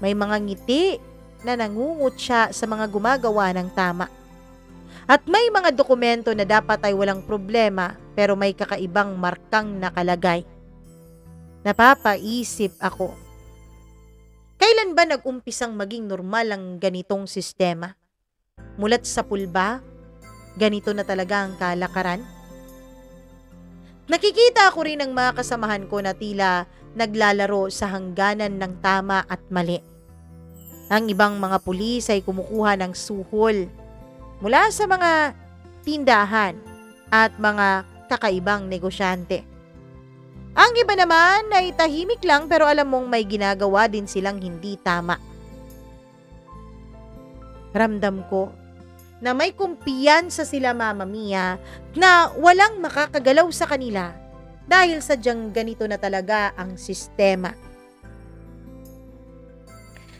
may mga ngiti na nangungutya sa mga gumagawa ng tama. At may mga dokumento na dapat ay walang problema pero may kakaibang markang nakalagay. Napapaisip ako, kailan ba nag-umpisang maging normal ang ganitong sistema? Mulat sa pulba, ganito na talaga ang kalakaran? Nakikita ko rin ang mga kasamahan ko na tila naglalaro sa hangganan ng tama at mali. Ang ibang mga pulis ay kumukuha ng suhol mula sa mga tindahan at mga kakaibang negosyante. Ang iba naman ay tahimik lang pero alam mong may ginagawa din silang hindi tama. Ramdam ko na may kumpiyansa sila, Mama Mia, na walang makakagalaw sa kanila dahil sadyang ganito na talaga ang sistema.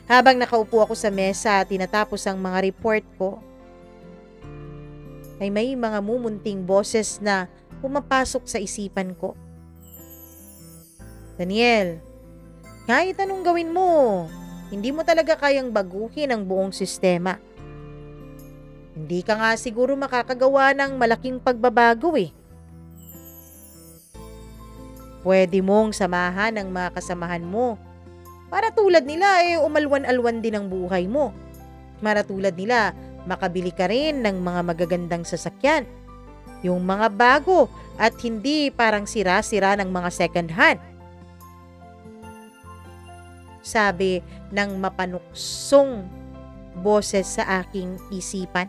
Habang nakaupo ako sa mesa at tinatapos ang mga report ko, ay may mga mumunting boses na pumapasok sa isipan ko. Daniel, kahit anong gawin mo, hindi mo talaga kayang baguhin ang buong sistema. Hindi ka nga siguro makakagawa ng malaking pagbabago eh. Pwede mong samahan ang mga kasamahan mo para tulad nila umalwan-alwan din ang buhay mo. Para tulad nila, makabili ka rin ng mga magagandang sasakyan. Yung mga bago at hindi parang sira-sira ng mga second hand. Sabi ng mapanuksong boses sa aking isipan.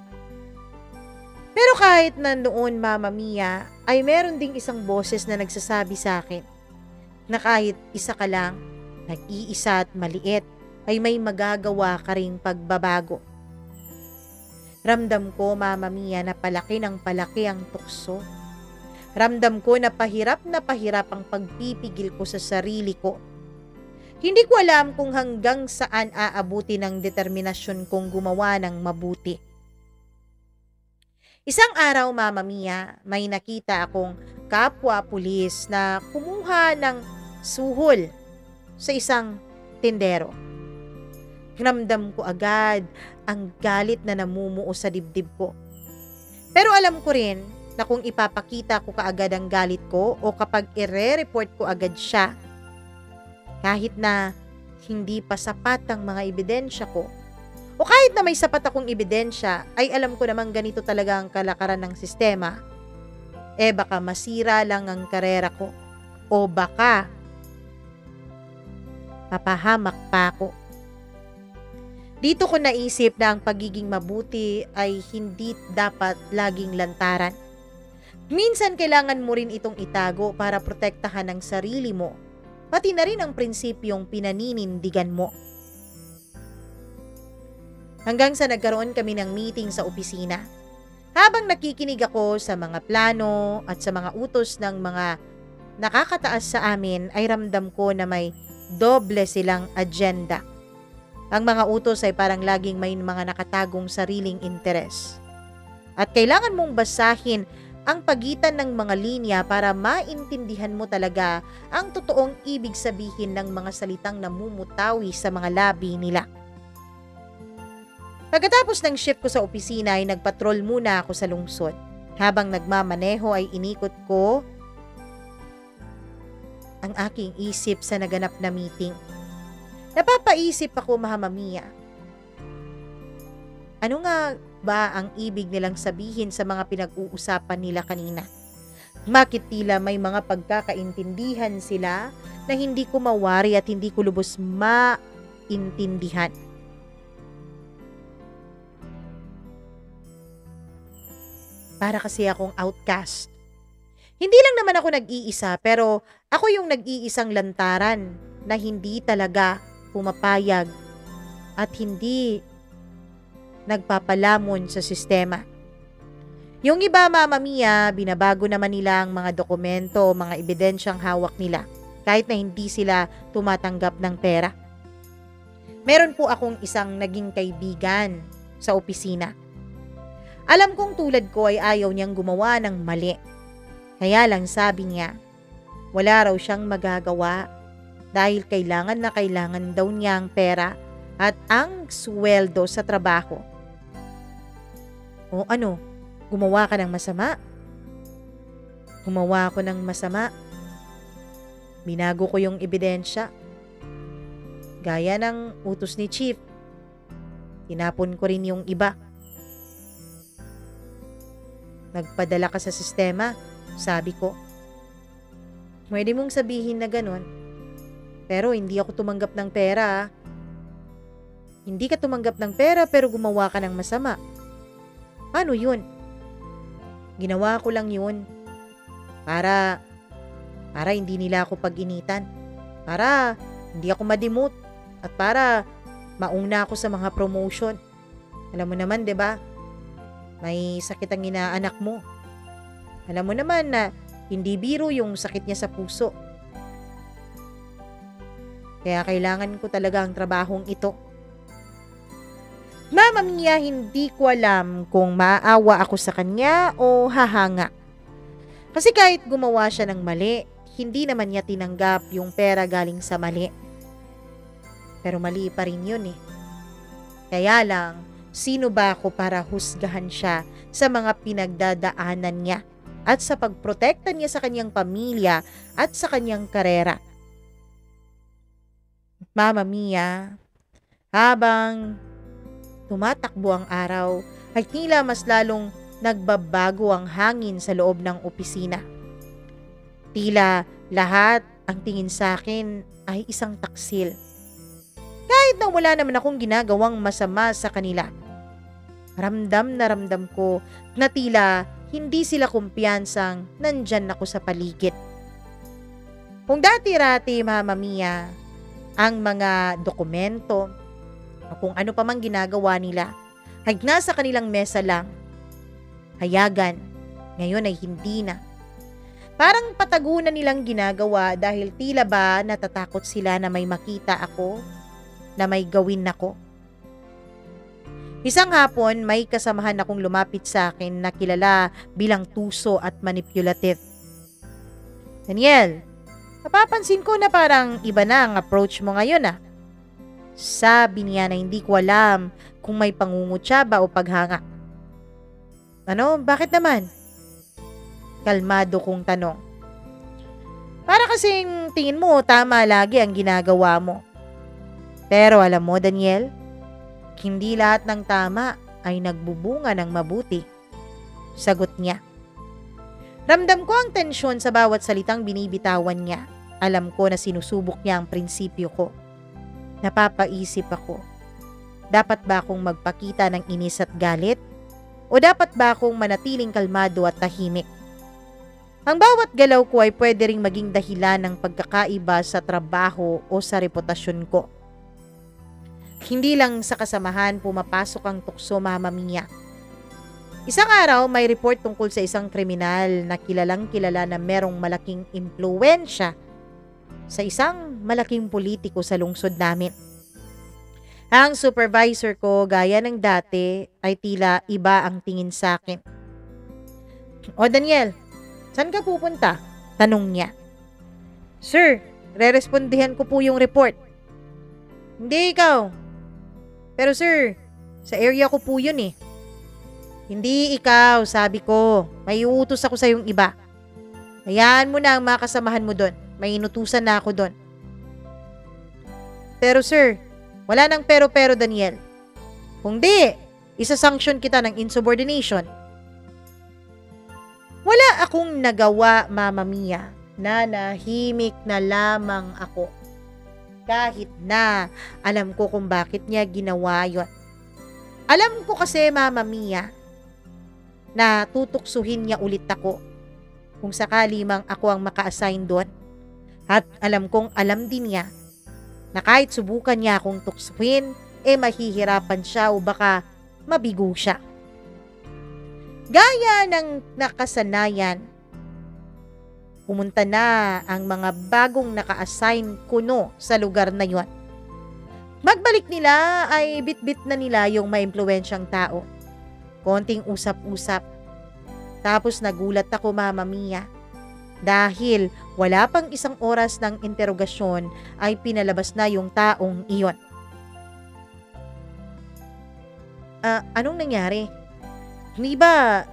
Pero kahit na noon, Mama Mia, ay meron ding isang boses na nagsasabi sa akin na kahit isa ka lang, nag-iisa at maliit, ay may magagawa ka ring pagbabago. Ramdam ko, Mama Mia, na palaki ng palaki ang tukso. Ramdam ko na pahirap ang pagpipigil ko sa sarili ko. Hindi ko alam kung hanggang saan aabuti ng determinasyon kong gumawa ng mabuti. Isang araw, Mama Mia, may nakita akong kapwa pulis na kumuha ng suhol sa isang tindero. Ramdam ko agad ang galit na namumuo sa dibdib ko. Pero alam ko rin na kung ipapakita ko kaagad ang galit ko o kapag ire-report ko agad siya, kahit na hindi pa sapat ang mga ebidensya ko, o kahit na may sapat akong ebidensya, ay alam ko namang ganito talaga ang kalakaran ng sistema, baka masira lang ang karera ko o baka papahamak pa ako. Dito ko naisip na ang pagiging mabuti ay hindi dapat laging lantaran. Minsan kailangan mo rin itong itago para protektahan ang sarili mo, pati na rin ang prinsipyong pinaninindigan mo. Hanggang sa nagkaroon kami ng meeting sa opisina. Habang nakikinig ako sa mga plano at sa mga utos ng mga nakakataas sa amin, ay ramdam ko na may doble silang agenda. Ang mga utos ay parang laging may mga nakatagong sariling interes. At kailangan mong basahin ang pagitan ng mga linya para maintindihan mo talaga ang totoong ibig sabihin ng mga salitang namumutawi sa mga labi nila. Pagkatapos ng shift ko sa opisina ay nagpatrol muna ako sa lungsod. Habang nagmamaneho ay inikot ko ang aking isip sa naganap na meeting. Napapaisip ako, Mama Mia. Ano nga ba ang ibig nilang sabihin sa mga pinag-uusapan nila kanina? Bakit tila may mga pagkakaintindihan sila na hindi ko mawari at hindi ko lubos maintindihan? Para kasi akong outcast. Hindi lang naman ako nag-iisa, pero ako yung nag-iisang lantaran na hindi talaga pumapayag at hindi nagpapalamon sa sistema. Yung iba, Mama Mia, binabago naman nila ang mga dokumento o mga ebidensyang hawak nila kahit na hindi sila tumatanggap ng pera. Meron po akong isang naging kaibigan sa opisina. Alam kong tulad ko ay ayaw niyang gumawa ng mali. Kaya lang sabi niya, wala raw siyang magagawa dahil kailangan na kailangan daw niya ang pera at ang sweldo sa trabaho. O ano, gumawa ka ng masama? Gumawa ako ng masama. Binago ko yung ebidensya. Gaya ng utos ni Chief. Tinapon ko rin yung iba. Nagpadala ka sa sistema, sabi ko. Pwede mong sabihin na ganun. Pero hindi ako tumanggap ng pera. Hindi ka tumanggap ng pera pero gumawa ka ng masama. Paano yun? Ginawa ko lang yun. Para hindi nila ako pag-initan. Para hindi ako ma-demote. At para mauna ako sa mga promotion. Alam mo naman, 'di ba? May sakit ang inaanak mo. Alam mo naman na hindi biro yung sakit niya sa puso. Kaya kailangan ko talaga ang trabahong ito. Mama Mia, hindi ko alam kung maaawa ako sa kanya o hahanga. Kasi kahit gumawa siya ng mali, hindi naman niya tinanggap yung pera galing sa mali. Pero mali pa rin yun eh. Kaya lang, sino ba ako para husgahan siya sa mga pinagdadaanan niya at sa pagprotekta niya sa kanyang pamilya at sa kanyang karera? Mama Mia, habang tumatakbo ang araw, ay tila mas lalong nagbabago ang hangin sa loob ng opisina. Tila lahat ang tingin sa akin ay isang taksil. Kahit na wala naman akong ginagawang masama sa kanila. Ramdam na ramdam ko na tila hindi sila kumpiyansang nandyan ako sa paligid. Kung dati-rati, Mama Mia, ang mga dokumento o kung ano pa mang ginagawa nila ay nasa kanilang mesa lang, hayagan, ngayon ay hindi na. Parang patagunan nilang ginagawa dahil tila ba natatakot sila na may makita ako, na may gawin ako. Isang hapon, may kasamahan akong lumapit sa akin na kilala bilang tuso at manipulative. Daniel, napapansin ko na parang iba na ang approach mo ngayon ah. Sabi niya na hindi ko alam kung may pangungutya ba o paghanga. Ano? Bakit naman? Kalmado kong tanong. Para kasing tingin mo tama lagi ang ginagawa mo. Pero alam mo, Daniel, hindi lahat ng tama ay nagbubunga ng mabuti. Sagot niya. Ramdam ko ang tensyon sa bawat salitang binibitawan niya. Alam ko na sinusubok niya ang prinsipyo ko. Napapaisip ako. Dapat ba akong magpakita ng inis at galit? O dapat ba akong manatiling kalmado at tahimik? Ang bawat galaw ko ay pwede ring maging dahilan ng pagkakaiba sa trabaho o sa reputasyon ko. Hindi lang sa kasamahan pumapasok ang tukso, Mama Mia. Isang araw, may report tungkol sa isang kriminal na kilalang kilala na merong malaking impluwensya sa isang malaking politiko sa lungsod namin. Ang supervisor ko, gaya ng dati, ay tila iba ang tingin sa akin. O Daniel, saan ka pupunta? Tanong niya. Sir, rerespondihan ko po yung report. Hindi ikaw. Pero sir, sa area ko po yun eh. Hindi ikaw, sabi ko. May utos ako sa yung iba. Hayaan mo na ang makasamahan mo doon. May inutusan na ako doon. Pero sir, wala nang pero-pero Daniel. Kung di, isa-sanction kita ng insubordination. Wala akong nagawa, Mama Mia, na nahimik na lamang ako. Kahit na alam ko kung bakit niya ginawa yon. Alam ko kasi, Mama Mia, na tutuksuhin niya ulit ako kung sakali mang ako ang maka-assign doon. At alam kong alam din niya na kahit subukan niya akong tuksuhin, mahihirapan siya o baka mabigo siya. Gaya ng nakasanayan, pumunta na ang mga bagong naka-assign kuno sa lugar na yon. Magbalik nila ay bit-bit na nila yung maimpluwensyang tao. Konting usap-usap. Tapos nagulat ako, Mama Mia. Dahil wala pang isang oras ng interogasyon ay pinalabas na yung taong iyon. Anong nangyari? Hindi ba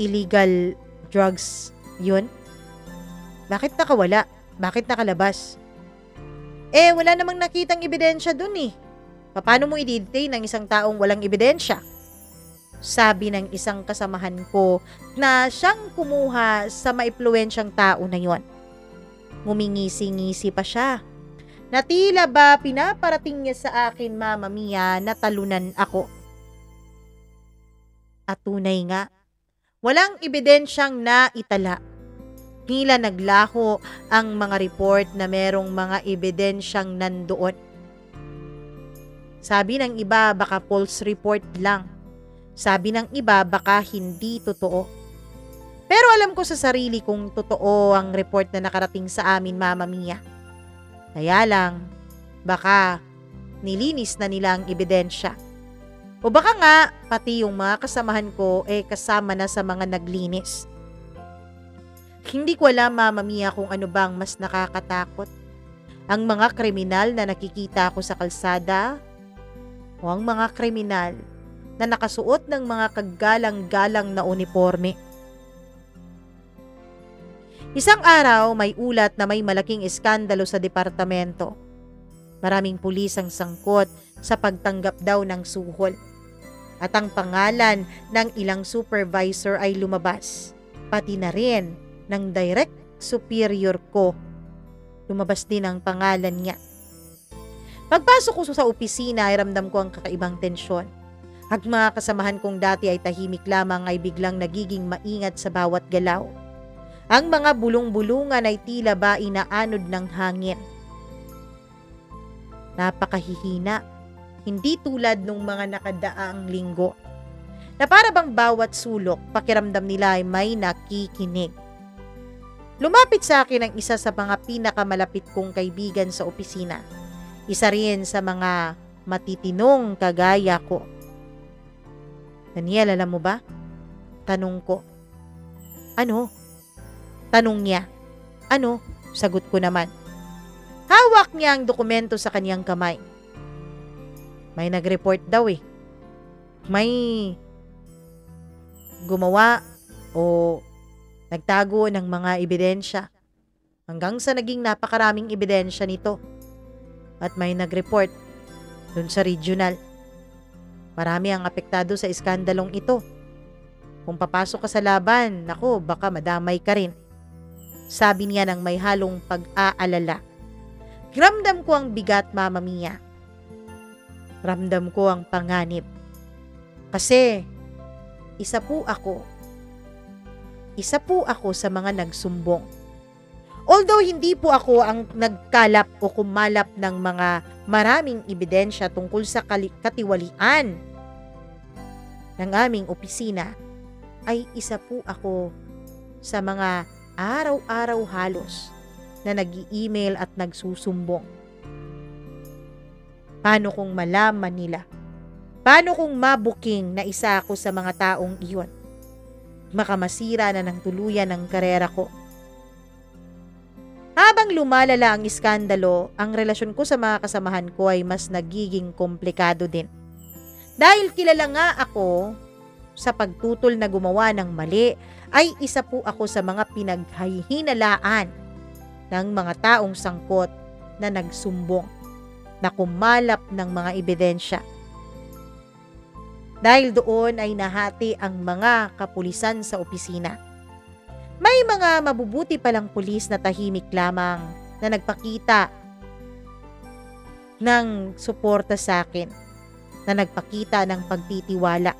illegal drugs yun? Bakit nakawala? Bakit nakalabas? Wala namang nakitang ebidensya dun eh. Paano mo i-detain ng isang taong walang ebidensya? Sabi ng isang kasamahan ko na siyang kumuha sa maimpluwensyang tao na yon. Ngumingisi-ngisi pa siya. Na tila ba pinaparating niya sa akin, Mama Mia, na talunan ako. At tunay nga, walang ebidensyang naitala. Tila naglaho ang mga report na merong mga ebidensyang nandoon. Sabi ng iba, baka false report lang. Sabi ng iba baka hindi totoo. Pero alam ko sa sarili kung totoo ang report na nakarating sa amin, Mama Mia. Kaya lang, baka nilinis na nila ang ebidensya. O baka nga, pati yung mga kasamahan ko kasama na sa mga naglinis. Hindi ko alam, Mama Mia, kung ano bang mas nakakatakot. Ang mga kriminal na nakikita ko sa kalsada o ang mga kriminal na nakasuot ng mga kagalang-galang na uniforme. Isang araw, may ulat na may malaking iskandalo sa departamento. Maraming pulis ang sangkot sa pagtanggap daw ng suhol. At ang pangalan ng ilang supervisor ay lumabas. Pati na rin ng direct superior ko. Lumabas din ang pangalan niya. Pagpasok ko sa opisina ay ramdam ko ang kakaibang tensyon. Ang mga kasamahan kong dati ay tahimik lamang ay biglang nagiging maingat sa bawat galaw. Ang mga bulong-bulungan ay tila ba inaanod ng hangin. Napakahihina, hindi tulad nung mga nakadaang linggo, na para bang bawat sulok, pakiramdam nila ay may nakikinig. Lumapit sa akin ang isa sa mga pinakamalapit kong kaibigan sa opisina. Isa rin sa mga matitinong kagaya ko. Daniel, alam mo ba? Tanong ko. Ano? Tanong niya. Ano? Sagot ko naman. Hawak niya ang dokumento sa kanyang kamay. May nag-report daw May gumawa o nagtago ng mga ebidensya. Hanggang sa naging napakaraming ebidensya nito. At may nag-report dun sa regional. Marami ang apektado sa iskandalong ito. Kung papasok ka sa laban, naku, baka madamay ka rin. Sabi niya ng may halong pag-aalala. Ramdam ko ang bigat, Mama Mia. Ramdam ko ang panganib. Kasi, isa po ako sa mga nagsumbong. Although hindi po ako ang nagkalap o kumalap ng mga maraming ebidensya tungkol sa katiwalian ng aming opisina, ay isa po ako sa mga araw-araw halos na nag-i-email at nagsusumbong. Paano kung malaman nila? Paano kung mabuking na isa ako sa mga taong iyon? Makamasira na ng tuluyan ang karera ko. Habang lumalala ang iskandalo, ang relasyon ko sa mga kasamahan ko ay mas nagiging komplikado din. Dahil kilala nga ako sa pagtutol na gumawa ng mali, ay isa po ako sa mga pinaghihinalaan ng mga taong sangkot na nagsumbong, na kumalap ng mga ebidensya. Dahil doon ay nahati ang mga kapulisan sa opisina. May mga mabubuti palang pulis na tahimik lamang na nagpakita ng suporta sa akin, na nagpakita ng pagtitiwala.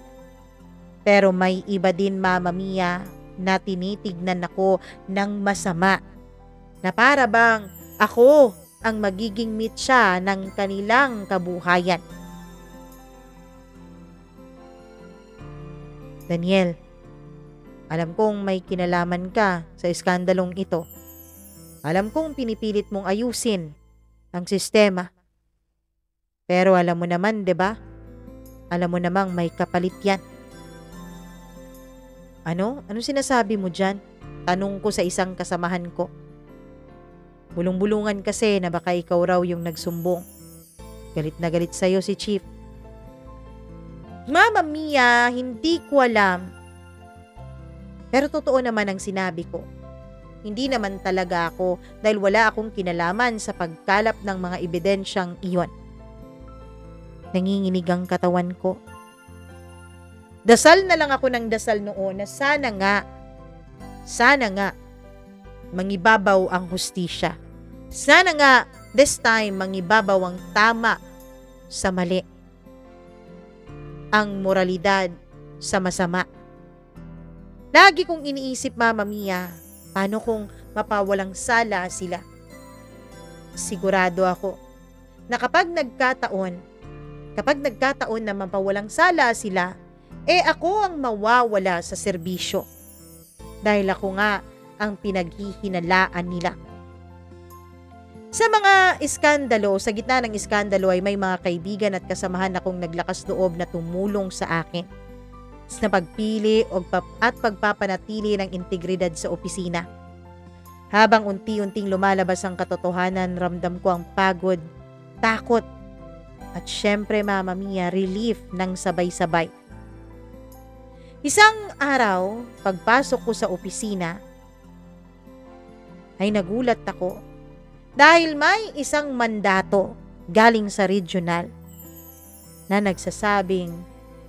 Pero may iba din, Mama Mia, na tinitignan ako ng masama, na para bang ako ang magiging mitya ng kanilang kabuhayan. Daniel, alam kong may kinalaman ka sa iskandalong ito. Alam kong pinipilit mong ayusin ang sistema. Pero alam mo naman, 'di ba? Alam mo namang may kapalit yan. Ano? Anong sinasabi mo dyan? Tanong ko sa isang kasamahan ko. Bulong-bulungan kasi na baka ikaw raw yung nagsumbong. Galit na galit sa'yo si Chief. Mama Mia, hindi ko alam. Pero totoo naman ang sinabi ko. Hindi naman talaga ako dahil wala akong kinalaman sa pagkalap ng mga ebidensyang iyon. Nanginginig ang katawan ko. Dasal na lang ako ng dasal noon na sana nga, mangibabaw ang hustisya. Sana nga, this time, mangibabaw ang tama sa mali. Ang moralidad sa masama. Lagi kong iniisip, Mama Mia, paano kung mapawalang sala sila? Sigurado ako na kapag nagkataon na mapawalang sala sila, ako ang mawawala sa serbisyo. Dahil ako nga ang pinaghihinalaan nila. Sa mga iskandalo, sa gitna ng iskandalo ay may mga kaibigan at kasamahan akong naglakas loob na tumulong sa akin sa pagpili at pagpapanatili ng integridad sa opisina. Habang unti-unting lumalabas ang katotohanan, ramdam ko ang pagod, takot, at syempre Mama Mia, relief ng sabay-sabay. Isang araw, pagpasok ko sa opisina, ay nagulat ako dahil may isang mandato galing sa regional na nagsasabing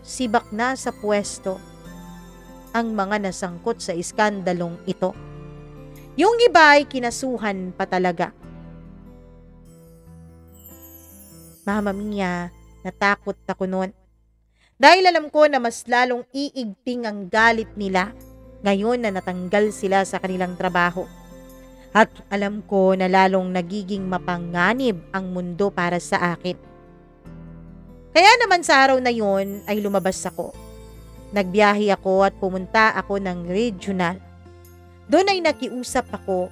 sibak na sa pwesto ang mga nasangkot sa iskandalong ito. Yung iba ay kinasuhan pa talaga. Mama Mia, natakot ako noon. Dahil alam ko na mas lalong iigting ang galit nila ngayon na natanggal sila sa kanilang trabaho. At alam ko na lalong nagiging mapanganib ang mundo para sa akin. Kaya naman sa araw na yon ay lumabas ako. Nagbiyahe ako at pumunta ako ng regional. Doon ay nakiusap ako.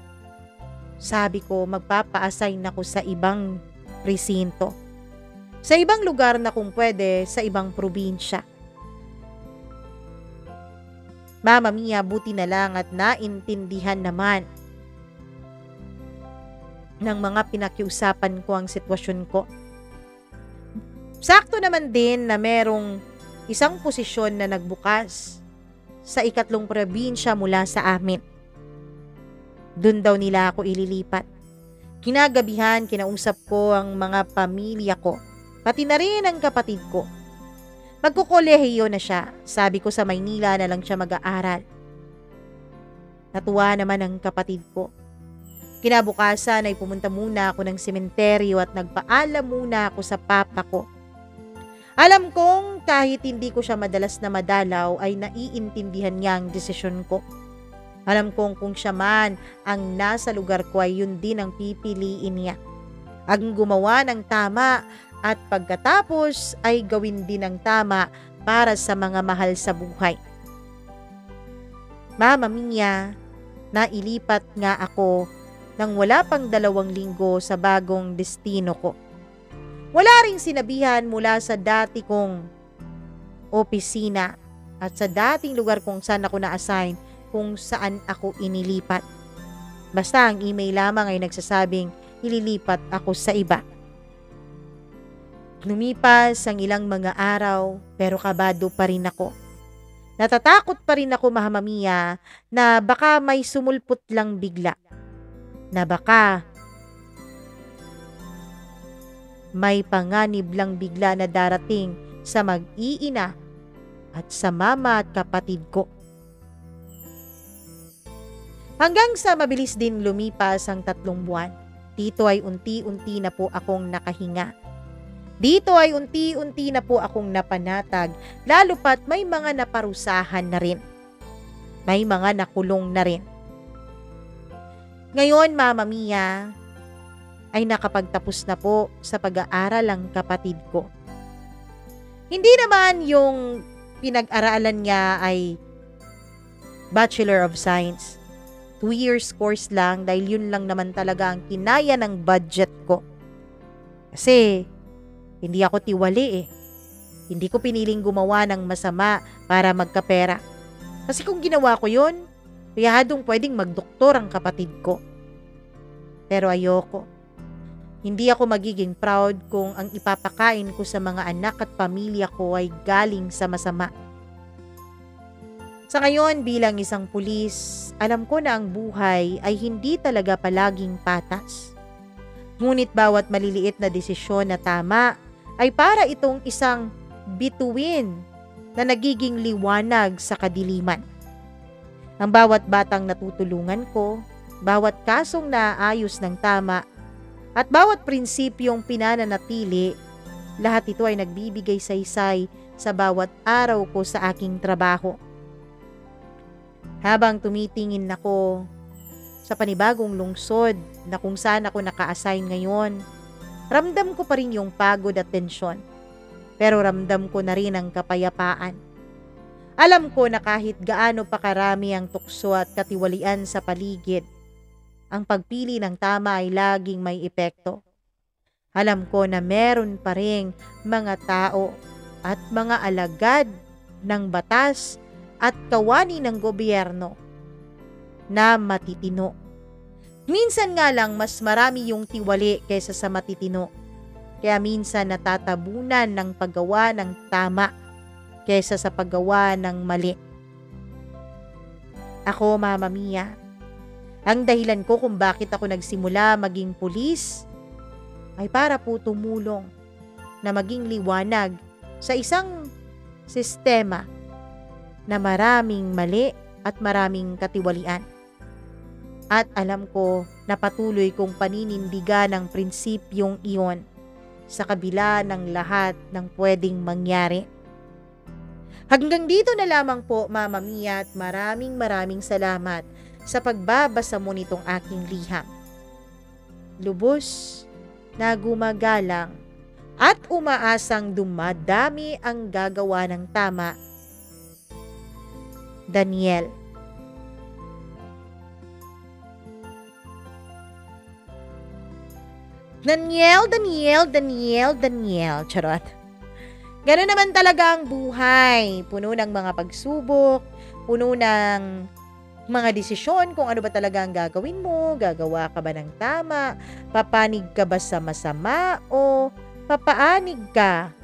Sabi ko magpapa-assign ako sa ibang presinto. Sa ibang lugar na kung pwede, sa ibang probinsya. Mama Mia, buti na lang at naintindihan naman ng mga pinakiusapan ko ang sitwasyon ko. Sakto naman din na merong isang posisyon na nagbukas sa 2 probinsya mula sa amin. Doon daw nila ako ililipat. Kinagabihan, kinausap ko ang mga pamilya ko, pati na rin ang kapatid ko. Magkukolehiyo na siya. Sabi ko sa Maynila na lang siya mag-aaral. Natuwa naman ang kapatid ko. Kinabukasan ay pumunta muna ako ng sementeryo at nagpaalam muna ako sa papa ko. Alam kong kahit hindi ko siya madalas na madalaw ay naiintindihan niya ang desisyon ko. Alam kong kung siya man ang nasa lugar ko ay yun din ang pipiliin niya. Ang gumawa ng tama at pagkatapos ay gawin din ang tama para sa mga mahal sa buhay. Mama Mia, nailipat nga ako nang wala pang 2 linggo sa bagong destino ko. Wala ring sinabihan mula sa dati kong opisina at sa dating lugar kung saan ako na-assign kung saan ako inilipat. Basta ang email lamang ay nagsasabing ililipat ako sa iba. Lumipas ang ilang mga araw pero kabado pa rin ako. Natatakot pa rin ako, Mama Mia, na baka may sumulpot lang bigla. Na baka may panganib lang bigla na darating sa mag-iina at sa mama at kapatid ko. Hanggang sa mabilis din lumipas ang 3 buwan, dito ay unti-unti na po akong nakahinga. Dito ay unti-unti na po akong napanatag, lalo pat may mga naparusahan na rin. May mga nakulong na rin. Ngayon, Mama Mia, ay nakapagtapos na po sa pag-aaral ang kapatid ko. Hindi naman yung pinag-aralan niya ay Bachelor of Science. 2 years course lang dahil yun lang naman talaga ang kinaya ng budget ko. Kasi hindi ako tiwali eh. Hindi ko piniling gumawa ng masama para magkapera. Kasi kung ginawa ko yun, piyadong pwedeng magdoktor ang kapatid ko. Pero ayoko. Hindi ako magiging proud kung ang ipapakain ko sa mga anak at pamilya ko ay galing sa masama. Sa ngayon bilang isang pulis, alam ko na ang buhay ay hindi talaga palaging patas. Ngunit bawat maliliit na desisyon na tama ay para itong isang bituin na nagiging liwanag sa kadiliman. Ang bawat batang natutulungan ko, bawat kasong naayos ng tama, at bawat prinsipyong pinananatili, lahat ito ay nagbibigay saysay sa bawat araw ko sa aking trabaho. Habang tumitingin ako sa panibagong lungsod na kung saan ako naka-assign ngayon, ramdam ko pa rin yung pagod at tensyon. Pero ramdam ko na rin ang kapayapaan. Alam ko na kahit gaano pa karami ang tukso at katiwalian sa paligid, ang pagpili ng tama ay laging may epekto. Alam ko na meron pa ring mga tao at mga alagad ng batas at kawani ng gobyerno na matitino. Minsan nga lang mas marami yung tiwali kaysa sa matitino. Kaya minsan natatabunan ng paggawa ng tama kaysa sa paggawa ng mali. Ako, Mama Mia, ang dahilan ko kung bakit ako nagsimula maging pulis ay para po tumulong na maging liwanag sa isang sistema na maraming mali at maraming katiwalian. At alam ko na patuloy kong paninindigan ang prinsipyong iyon sa kabila ng lahat ng pwedeng mangyari. Hanggang dito na lamang po, Mama Mia, at maraming salamat sa pagbabasa mo nitong aking liham. Lubos na gumagalang at umaasang dumadami ang gagawa ng tama. Daniel. Daniel. Charot. Gano'n naman talaga ang buhay. Puno ng mga pagsubok, puno ng mga desisyon kung ano ba talaga ang gagawin mo, gagawa ka ba ng tama, papanig ka ba sa masama, o papaanig ka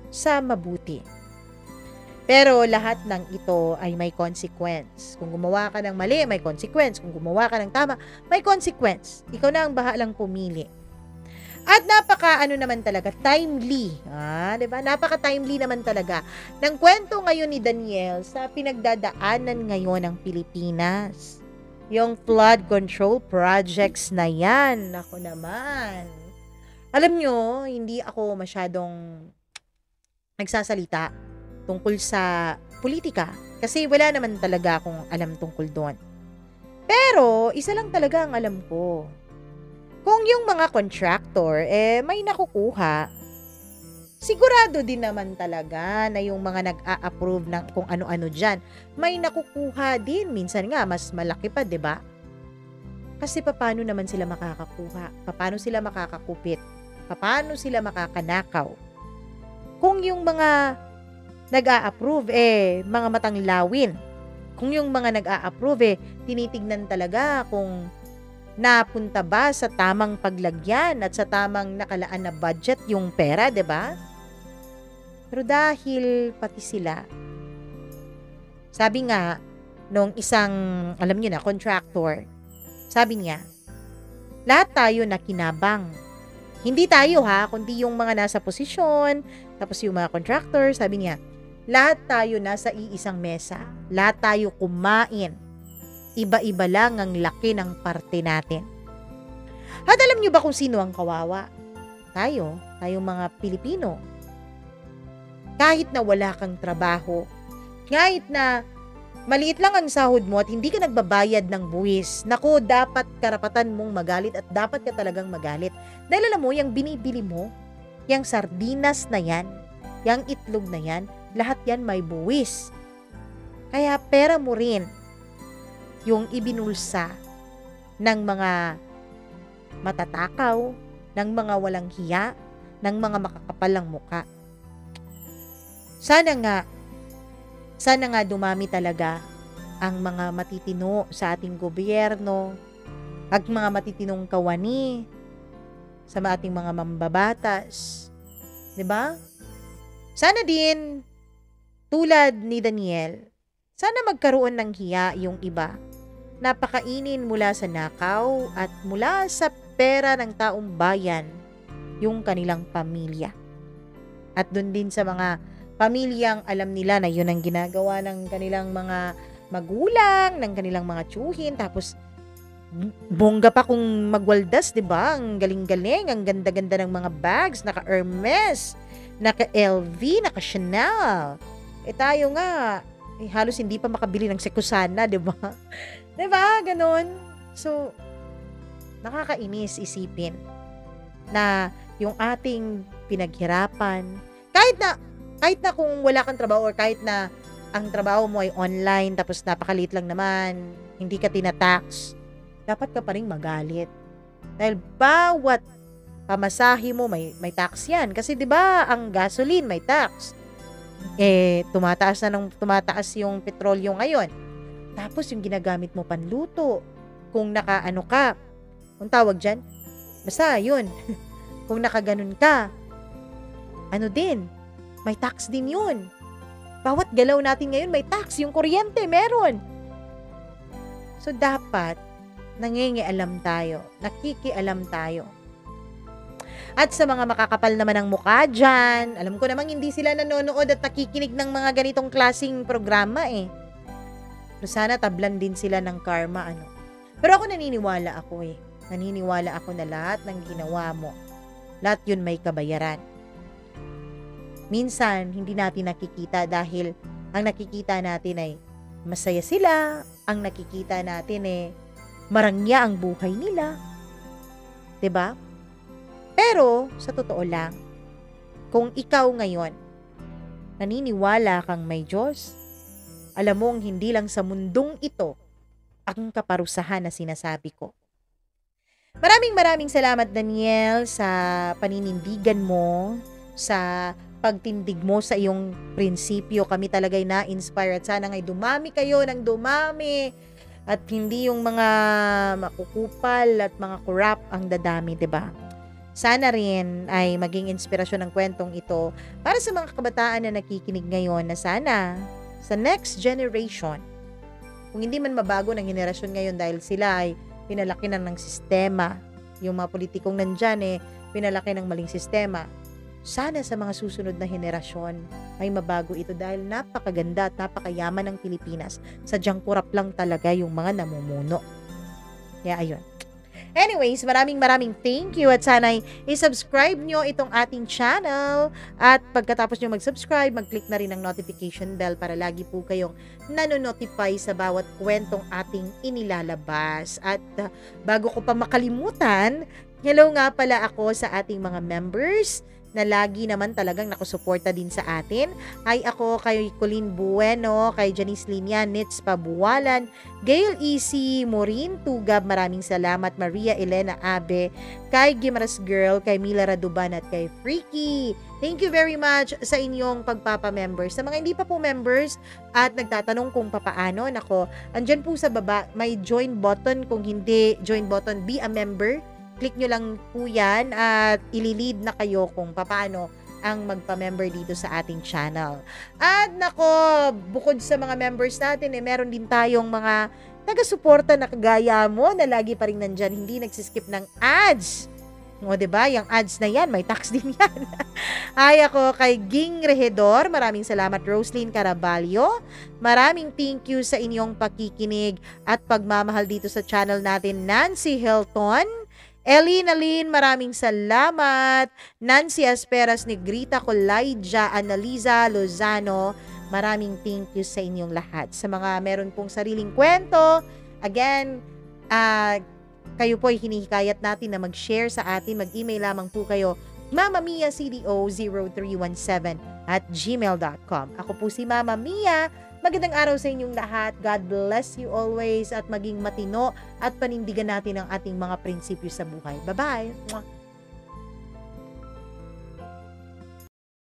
sa mabuti. Pero lahat ng ito ay may consequence. Kung gumawa ka ng mali, may consequence. Kung gumawa ka ng tama, may consequence. Ikaw na ang bahalang pumili. At naman talaga timely, 'di ba? Napaka-timely naman talaga ng kwento ngayon ni Daniel sa pinagdadaanan ngayon ng Pilipinas. Yung flood control projects na 'yan, ako naman. Alam nyo, hindi ako masyadong nagsasalita tungkol sa politika kasi wala naman talaga akong alam tungkol doon. Pero isa lang talaga ang alam ko. Kung yung mga contractor, may nakukuha, sigurado din naman talaga na yung mga nag-a-approve ng kung ano-ano dyan, may nakukuha din. Minsan nga, mas malaki pa, 'di ba? Kasi paano naman sila makakakuha? Paano sila makakakupit? Paano sila makakanakaw? Kung yung mga nag-a-approve, mga matanglawin. Kung yung mga nag-a-approve, tinitignan talaga kung napunta ba sa tamang paglagyan at sa tamang nakalaan na budget yung pera, 'di ba? Pero dahil pati sila, sabi nga nung isang, alam niyo na, contractor, sabi niya, lahat tayo nakinabang. Hindi tayo kundi yung mga nasa posisyon, tapos yung mga contractor, sabi niya, lahat tayo nasa iisang mesa. Lahat tayo kumain. Iba-iba lang ang laki ng parte natin. At alam niyo ba kung sino ang kawawa? Tayong mga Pilipino. Kahit na wala kang trabaho, kahit na maliit lang ang sahod mo at hindi ka nagbabayad ng buwis, naku, dapat karapatan mong magalit at dapat ka talagang magalit. Dahil alam mo, yung binibili mo, yung sardinas na yan, yung itlog na yan, lahat yan may buwis. Kaya pera mo rin yung ibinulsa ng mga matatakaw, ng mga walang hiya, ng mga makakapalang muka. Sana nga dumami talaga ang mga matitino sa ating gobyerno, at mga matitinong kawani sa ating mga mambabatas. 'Di ba? Sana din, tulad ni Daniel, sana magkaroon ng hiya yung iba. Napakainin mula sa nakaw at mula sa pera ng taong bayan yung kanilang pamilya. At dun din sa mga pamilyang alam nila na yun ang ginagawa ng kanilang mga magulang, ng kanilang mga tsuhin, tapos bongga pa kung magwaldas, 'di ba? Ang galing-galing, ang ganda-ganda ng mga bags, naka Hermes, naka LV, naka Chanel. Tayo nga, halos hindi pa makabili ng sekusana, 'di ba? 'Di ba? Ganon. So, nakakainis isipin na yung ating pinaghirapan, kahit na kung wala kang trabaho or kahit na ang trabaho mo ay online tapos napakaliit lang naman, hindi ka tinatax, dapat ka pa rin magalit. Dahil bawat pamasahe mo may tax yan. Kasi 'di ba ang gasoline may tax. Tumataas yung petrolyo ngayon. Tapos yung ginagamit mo panluto, kung nakaano ka, kung tawag dyan, basta yun, kung nakaganon ka, ano din, may tax din yun. Bawat galaw natin ngayon may tax, yung kuryente meron. So dapat, nangingialam tayo, nakikialam tayo. At sa mga makakapal naman ng mukha dyan, alam ko namang hindi sila nanonood at nakikinig ng mga ganitong klaseng programa Pero sana tablan din sila ng karma, Pero ako naniniwala ako Naniniwala ako na lahat ng ginawa mo, lahat yun may kabayaran. Minsan, hindi natin nakikita dahil ang nakikita natin ay masaya sila, ang nakikita natin marangya ang buhay nila. 'Di ba? Pero, sa totoo lang, kung ikaw ngayon, naniniwala kang may Diyos, alam mong hindi lang sa mundong ito ang kaparusahan na sinasabi ko. Maraming salamat, Daniel, sa paninindigan mo, sa pagtindig mo sa iyong prinsipyo. Kami talaga'y na-inspire at sana nga'y dumami kayo ng dumami at hindi yung mga makukupal at mga corrupt ang dadami, 'di ba? Sana rin ay maging inspirasyon ng kwentong ito para sa mga kabataan na nakikinig ngayon na sana sa next generation, kung hindi man mabago ng henerasyon ngayon dahil sila ay pinalaki na ng sistema, yung mga politikong nandyan pinalaki ng maling sistema, sana sa mga susunod na henerasyon ay mabago ito dahil napakaganda at napakayaman ng Pilipinas. Sadyang kurap lang talaga yung mga namumuno. Kaya ayun. Anyways, maraming thank you at sana'y i-subscribe nyo itong ating channel at pagkatapos nyo mag-subscribe, mag-click na rin ng notification bell para lagi po kayong nanonotify sa bawat kwentong ating inilalabas. At bago ko pa makalimutan, hello nga pala ako sa ating mga members na lagi naman talagang nakusuporta din sa atin. Ay ako kay Colleen Bueno, kay Janice Linya, Nits Pabuwalan, Gail EC, Maureen Tugab, maraming salamat, Maria Elena Abe, kay Gimaras Girl, kay Mila Raduban at kay Freaky. Thank you very much sa inyong pagpapa-members. Sa mga hindi pa po members at nagtatanong kung papaano, nako, andyan po sa baba, may join button. Kung hindi join button, be a member. Click nyo lang po yan at ililid na kayo kung paano ang magpa-member dito sa ating channel. At nako, bukod sa mga members natin, meron din tayong mga taga-suporta na kagaya mo na lagi pa rin nandyan, hindi nagsiskip ng ads. O, diba? Yung ads na yan, may tax din yan. Ay, ako kay Ging Regidor, maraming salamat. Roslyn Caraballo, maraming thank you sa inyong pakikinig at pagmamahal dito sa channel natin. Nancy Hilton, Elin, maraming salamat. Nancy Asperas, Negrita Colaija, Analiza Lozano, maraming thank you sa inyong lahat. Sa mga meron pong sariling kwento, again, kayo po ay hinihikayat natin na mag-share sa atin. Mag-email lamang po kayo, mamamia.cdo0317@gmail.com. Ako po si Mama Mia. Magandang araw sa inyong lahat. God bless you always at maging matino at panindigan natin ang ating mga prinsipyo sa buhay. Bye-bye!